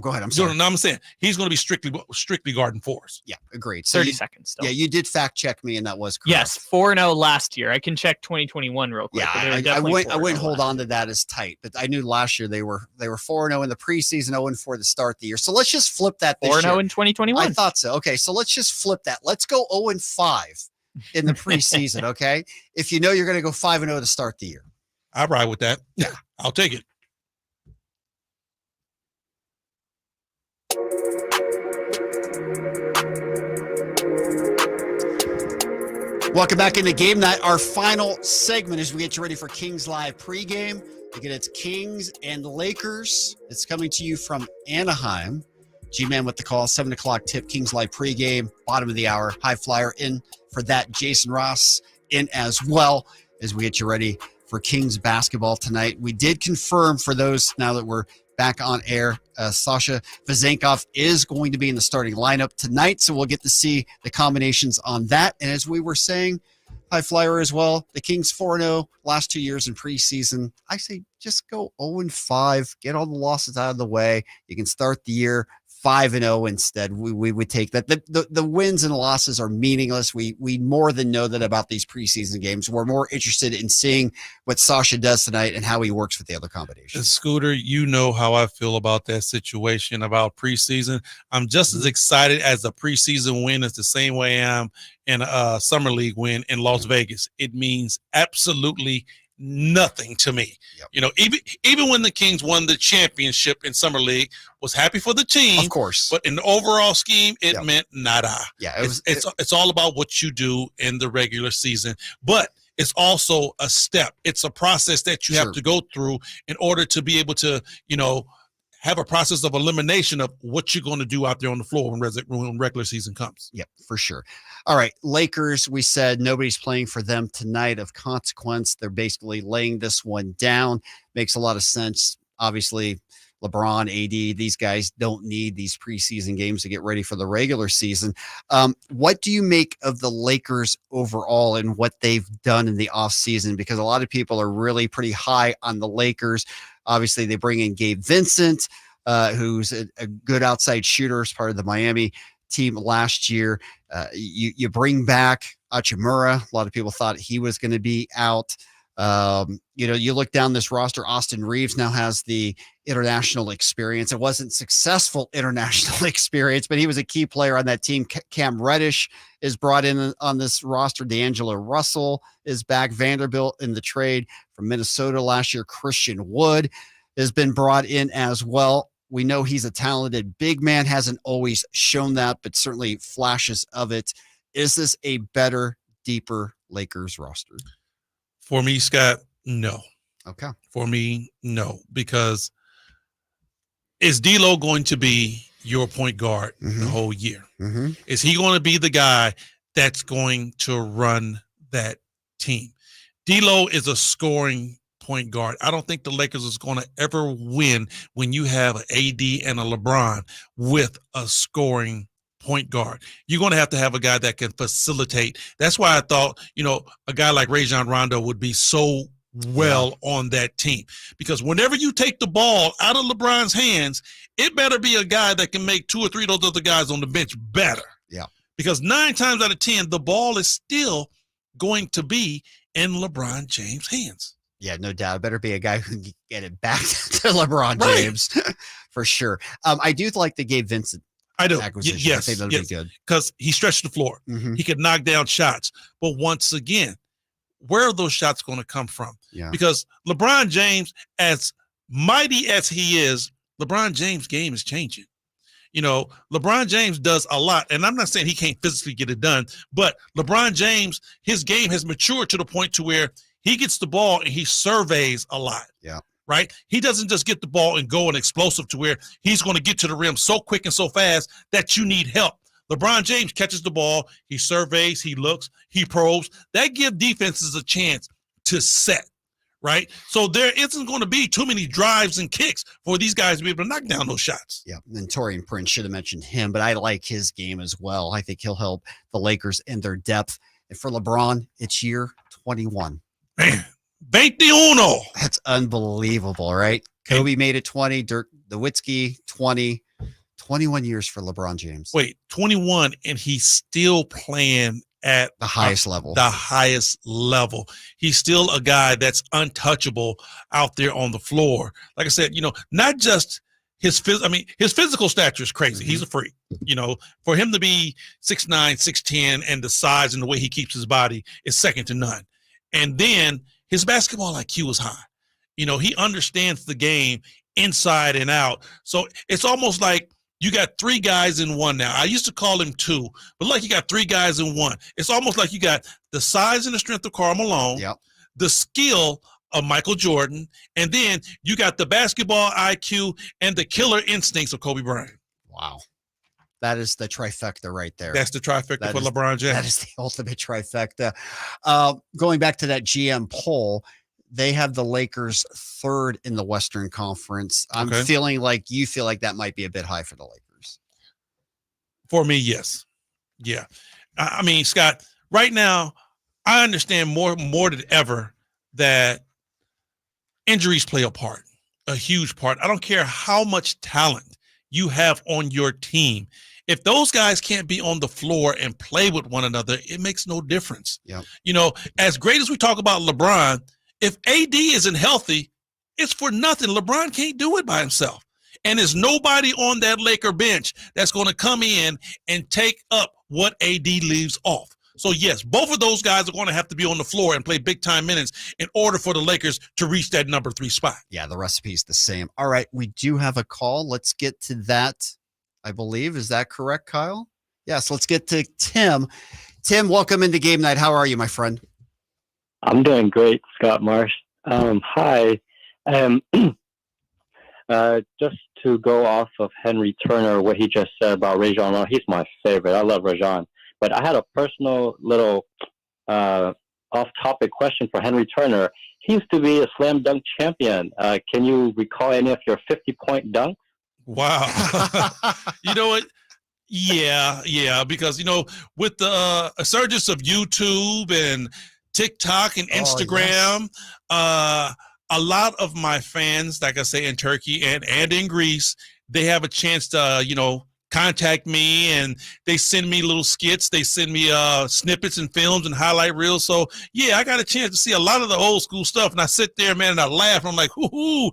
[SPEAKER 3] Go ahead. I'm sorry.
[SPEAKER 4] No, I'm saying he's going to be strictly guarding 4s.
[SPEAKER 3] Yeah, agreed. So
[SPEAKER 5] 30 seconds still.
[SPEAKER 3] Yeah, you did fact check me, and that was correct.
[SPEAKER 5] Yes, 4-0 last year. I can check 2021 real quick.
[SPEAKER 3] Yeah, I wouldn't hold on to that as tight, but I knew last year they were 4-0 in the preseason, 0-4 to start the year. So let's just flip that this
[SPEAKER 5] 4-0
[SPEAKER 3] year.
[SPEAKER 5] in 2021.
[SPEAKER 3] I thought so. Okay, so let's just flip that. Let's go 0-5 in the preseason, okay? If you know you're going to go 5-0 to start the year.
[SPEAKER 4] I ride with that. Yeah, I'll take it.
[SPEAKER 3] Welcome back into Game Night. Our final segment as we get you ready for Kings Live pregame. Again, it's Kings and Lakers. It's coming to you from Anaheim. G-Man with the call, 7 o'clock tip, Kings Live pregame, bottom of the hour, high flyer in for that. Jason Ross in as well as we get you ready for Kings basketball tonight. We did confirm for those now that we're back on air, Sasha Vezenkov is going to be in the starting lineup tonight, so we'll get to see the combinations on that. And as we were saying, high flyer as well, the Kings 4-0 last 2 years in preseason. I say just go 0-5, get all the losses out of the way. You can start the year 5-0 instead. We would take that. The wins and losses are meaningless. We more than know that about these preseason games. We're more interested in seeing what Sasha does tonight and how he works with the other combinations.
[SPEAKER 4] Scooter, you know how I feel about that situation about preseason. I'm just as excited as a preseason win as the same way I am in a summer league win in Las Vegas. It means absolutely nothing to me.
[SPEAKER 3] Yep.
[SPEAKER 4] You know, even when the Kings won the championship in summer league, was happy for the team,
[SPEAKER 3] Of course.
[SPEAKER 4] but in the overall scheme, it
[SPEAKER 3] Yep.
[SPEAKER 4] meant nada.
[SPEAKER 3] Yeah,
[SPEAKER 4] It's all about what you do in the regular season, but it's also a step. It's a process that you
[SPEAKER 3] Sure.
[SPEAKER 4] have to go through in order to be able to, you know, have a process of elimination of what you're going to do out there on the floor when regular season comes.
[SPEAKER 3] Yep, for sure. All right, Lakers, we said nobody's playing for them tonight of consequence. They're basically laying this one down. Makes a lot of sense. Obviously, LeBron, AD, these guys don't need these preseason games to get ready for the regular season. What do you make of the Lakers overall and what they've done in the offseason? Because a lot of people are really pretty high on the Lakers. Obviously, they bring in Gabe Vincent, who's a good outside shooter as part of the Miami team last year. You bring back Hachimura. A lot of people thought he was going to be out. You look down this roster, Austin Reeves now has the international experience. It wasn't successful international experience, but he was a key player on that team. Cam Reddish is brought in on this roster. D'Angelo Russell is back. Vanderbilt in the trade from Minnesota last year. Christian Wood has been brought in as well. We know he's a talented big man, hasn't always shown that, but certainly flashes of it. Is this a better, deeper Lakers roster?
[SPEAKER 4] For me, Scott, no.
[SPEAKER 3] Okay.
[SPEAKER 4] For me, no, because is D'Lo going to be your point guard the whole year?
[SPEAKER 3] Mm-hmm.
[SPEAKER 4] Is he going to be the guy that's going to run that team? D'Lo is a scoring point guard. I don't think the Lakers is going to ever win when you have an AD and a LeBron with a scoring point guard. You're going to have a guy that can facilitate. That's why I thought, a guy like Rajon Rondo would be so well on that team, because whenever you take the ball out of LeBron's hands, it better be a guy that can make 2 or 3 of those other guys on the bench better.
[SPEAKER 3] Yeah.
[SPEAKER 4] Because 9 times out of 10, the ball is still going to be in LeBron James' hands.
[SPEAKER 3] Yeah, no doubt. Better be a guy who can get it back to LeBron James for sure. I do like the Gabe Vincent acquisition.
[SPEAKER 4] Yes,
[SPEAKER 3] I think that'll be good
[SPEAKER 4] because he stretched the floor.
[SPEAKER 3] Mm-hmm.
[SPEAKER 4] He could knock down shots. But once again, where are those shots going to come from?
[SPEAKER 3] Yeah.
[SPEAKER 4] Because LeBron James, as mighty as he is, LeBron James' game is changing. LeBron James does a lot, and I'm not saying he can't physically get it done, but LeBron James, his game has matured to the point to where he gets the ball and he surveys a lot.
[SPEAKER 3] Yeah.
[SPEAKER 4] Right? He doesn't just get the ball and go and explosive to where he's going to get to the rim so quick and so fast that you need help. LeBron James catches the ball, he surveys, he looks, he probes. That gives defenses a chance to set, right? So there isn't going to be too many drives and kicks for these guys to be able to knock down those shots.
[SPEAKER 3] Yeah, and Taurean Prince, should have mentioned him, but I like his game as well. I think he'll help the Lakers in their depth. And for LeBron, it's year 21.
[SPEAKER 4] Man, 21.
[SPEAKER 3] That's unbelievable, right? Kobe made it 20, Dirk Nowitzki 20. 21 years for LeBron James.
[SPEAKER 4] Wait, 21, and he's still playing at
[SPEAKER 3] the highest level.
[SPEAKER 4] The highest level. He's still a guy that's untouchable out there on the floor. Like I said, not just his physical stature is crazy. Mm-hmm. He's a freak. For him to be 6'9", 6'10", and the size and the way he keeps his body is second to none. And then his basketball IQ is high. He understands the game inside and out. So it's almost like You got 3 guys in one now. I used to call him 2, but like you got 3 guys in one. It's almost like you got the size and the strength of Karl Malone, the skill of Michael Jordan, and then you got the basketball IQ and the killer instincts of Kobe Bryant.
[SPEAKER 3] Wow. That is the trifecta right there.
[SPEAKER 4] That's the trifecta for LeBron James.
[SPEAKER 3] That is the ultimate trifecta. Going back to that GM poll, they have the Lakers 3rd in the Western Conference. I'm feeling like you feel like that might be a bit high for the Lakers.
[SPEAKER 4] For me, yes. Yeah. I mean, Scott, right now, I understand more than ever that injuries play a huge part. I don't care how much talent you have on your team. If those guys can't be on the floor and play with one another, it makes no difference. You know, as great as we talk about LeBron, if AD isn't healthy, it's for nothing. LeBron can't do it by himself. And there's nobody on that Laker bench that's going to come in and take up what AD leaves off. So, yes, both of those guys are going to have to be on the floor and play big-time minutes in order for the Lakers to reach that number 3 spot.
[SPEAKER 3] Yeah, the recipe's the same. All right, we do have a call. Let's get to that, I believe. Is that correct, Kyle? Yes, let's get to Tim. Tim, welcome into Game Night. How are you, my friend?
[SPEAKER 6] I'm doing great, Scott Marsh. Hi. Just to go off of Henry Turner, what he just said about Rajon, he's my favorite. I love Rajon. But I had a personal little off-topic question for Henry Turner. He used to be a slam dunk champion. Can you recall any of your 50-point dunks?
[SPEAKER 4] Wow. You know what? Yeah. Because, you know, with the resurgence of YouTube and TikTok and Instagram, a lot of my fans, like I say, in Turkey and in Greece, they have a chance to, you know, contact me, and they send me little skits. They send me snippets and films and highlight reels. So, yeah, I got a chance to see a lot of the old school stuff, and I sit there, man, and I laugh. And I'm like, whoo.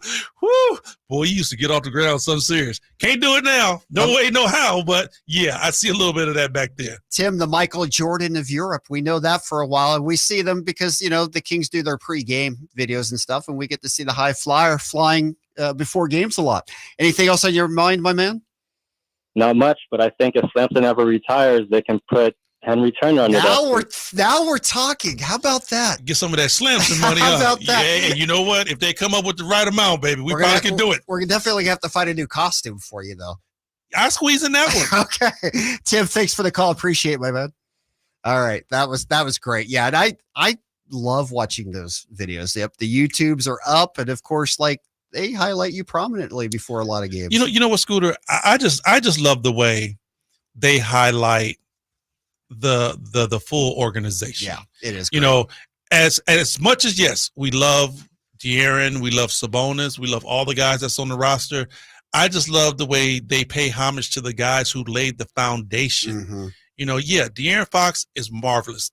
[SPEAKER 4] Boy, you used to get off the ground something serious. Can't do it now. No way, no how. But, yeah, I see a little bit of that back there.
[SPEAKER 3] Tim, the Michael Jordan of Europe. We know that for a while, and we see them because, you know, the Kings do their pre-game videos and stuff, and we get to see the high flyer flying before games a lot. Anything else on your mind, my man?
[SPEAKER 6] Not much, but I think if Samson ever retires, they can put Henry Turner under that.
[SPEAKER 3] Now we're talking. How about that?
[SPEAKER 4] Get some of that Slamson money.
[SPEAKER 3] How about that?
[SPEAKER 4] Yeah, and you know what? If they come up with the right amount, baby, we probably can do it.
[SPEAKER 3] We're definitely have to find a new costume for you, though.
[SPEAKER 4] I squeeze in that one.
[SPEAKER 3] Okay, Tim, thanks for the call. Appreciate it, my man. All right, that was great. Yeah, and I love watching those videos. Yep, the YouTubes are up, and of course, like, they highlight you prominently before a lot of games.
[SPEAKER 4] You know what, Scooter? I just love the way they highlight the full organization.
[SPEAKER 3] Yeah, it is great.
[SPEAKER 4] You know, as much as, yes, we love De'Aaron, we love Sabonis, we love all the guys that's on the roster. I just love the way they pay homage to the guys who laid the foundation.
[SPEAKER 3] Mm-hmm.
[SPEAKER 4] You know, yeah, De'Aaron Fox is marvelous.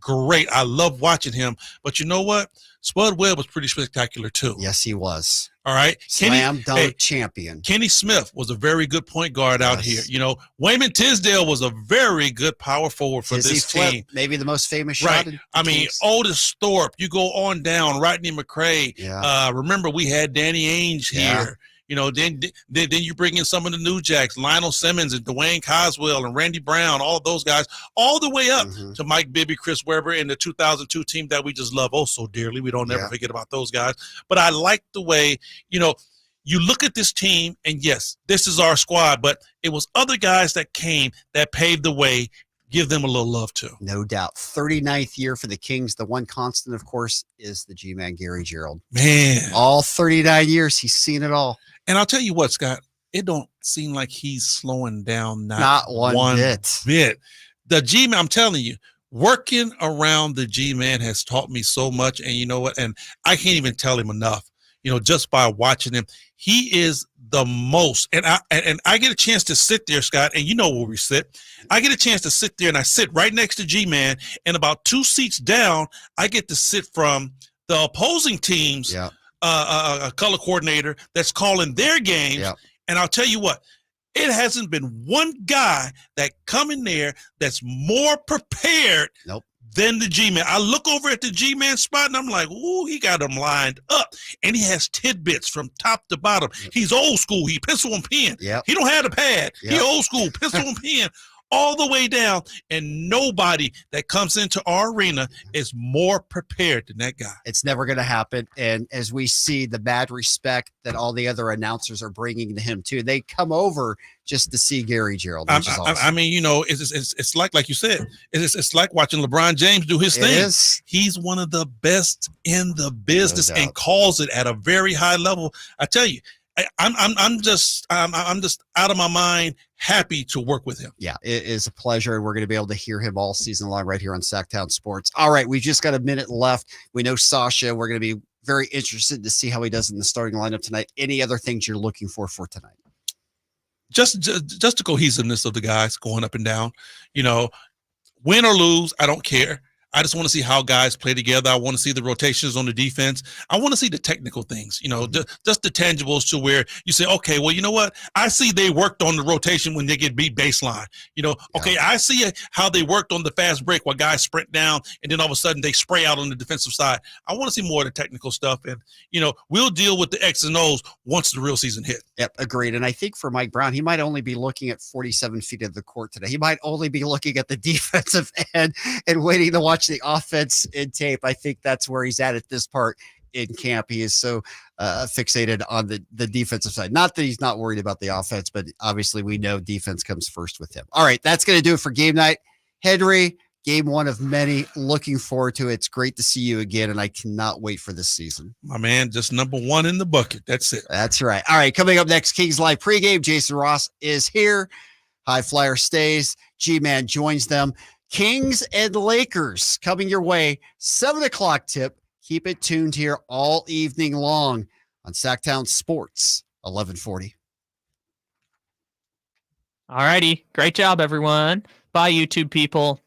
[SPEAKER 4] Great. I love watching him. But you know what? Spud Webb was pretty spectacular, too.
[SPEAKER 3] Yes, he was.
[SPEAKER 4] All right.
[SPEAKER 3] Slam dunk champion.
[SPEAKER 4] Kenny Smith was a very good point guard out here. You know, Wayman Tisdale was a very good power forward for this team.
[SPEAKER 3] Maybe the most famous shot.
[SPEAKER 4] Right. I mean, Otis Thorpe, you go on down, Rodney McRae.
[SPEAKER 3] Yeah.
[SPEAKER 4] Remember, we had Danny Ainge here. You know, then you bring in some of the New Jacks, Lionel Simmons and Dwayne Coswell and Randy Brown, all of those guys, all the way up to Mike Bibby, Chris Webber, and the 2002 team that we just love oh so dearly. We don't ever forget about those guys. But I like the way, you know, you look at this team, and yes, this is our squad, but it was other guys that came that paved the way. Give them a little love, too.
[SPEAKER 3] No doubt. 39th year for the Kings. The one constant, of course, is the G-Man, Gary Gerald.
[SPEAKER 4] Man.
[SPEAKER 3] All 39 years, he's seen it all.
[SPEAKER 4] And I'll tell you what, Scott, it don't seem like he's slowing down.
[SPEAKER 3] Not one bit.
[SPEAKER 4] The G-Man, I'm telling you, working around the G-Man has taught me so much. And you know what? And I can't even tell him enough, you know, just by watching him. He is the most. And I get a chance to sit there, Scott, and you know where we sit. I get a chance to sit there, and I sit right next to G-Man. And about 2 seats down, I get to sit from the opposing team's a color coordinator that's calling their games. And I'll tell you what, it hasn't been one guy that come in there that's more prepared than the G-Man. I look over at the G-Man spot, and I'm like, ooh, he got them lined up. And he has tidbits from top to bottom. He's old school. He pencil and pen.
[SPEAKER 3] Yep.
[SPEAKER 4] He don't have the pad.
[SPEAKER 3] Yep.
[SPEAKER 4] He old school, pencil and pen. All the way down, and nobody that comes into our arena is more prepared than that guy.
[SPEAKER 3] It's never going to happen. And as we see the mad respect that all the other announcers are bringing to him too, they come over just to see Gary Gerald. Which is awesome.
[SPEAKER 4] I mean, you know, it's like you said, it's like watching LeBron James do his thing. He's one of the best in the business and calls it at a very high level. I tell you, I'm just out of my mind happy to work with him.
[SPEAKER 3] Yeah, it is a pleasure. And we're going to be able to hear him all season long right here on Sacktown Sports. All right, we've just got a minute left. We know Sasha. We're going to be very interested to see how he does in the starting lineup tonight. Any other things you're looking for tonight?
[SPEAKER 4] Just the cohesiveness of the guys going up and down. You know, win or lose, I don't care. I just want to see how guys play together. I want to see the rotations on the defense. I want to see the technical things, you know, just the tangibles to where you say, okay, well, you know what? I see they worked on the rotation when they get beat baseline. You know, okay, I see how they worked on the fast break while guys sprint down and then all of a sudden they spray out on the defensive side. I want to see more of the technical stuff. And, you know, we'll deal with the X and O's once the real season hit.
[SPEAKER 3] Yep, agreed. And I think for Mike Brown, he might only be looking at 47 feet of the court today. He might only be looking at the defensive end and waiting to watch the offense in tape. I think that's where he's at this part in camp. He is so fixated on the defensive side. Not that he's not worried about the offense, but obviously we know defense comes first with him. All right, that's going to do it for game night. Henry, game one of many. Looking forward to it. It's great to see you again, and I cannot wait for this season.
[SPEAKER 4] My man, just number one in the bucket. That's it.
[SPEAKER 3] That's right. All right, coming up next, Kings Live pregame. Jason Ross is here. High Flyer stays. G-Man joins them. Kings and Lakers coming your way. 7 o'clock tip. Keep it tuned here all evening long on Sacktown Sports 1140.
[SPEAKER 5] All righty. Great job, everyone. Bye, YouTube people.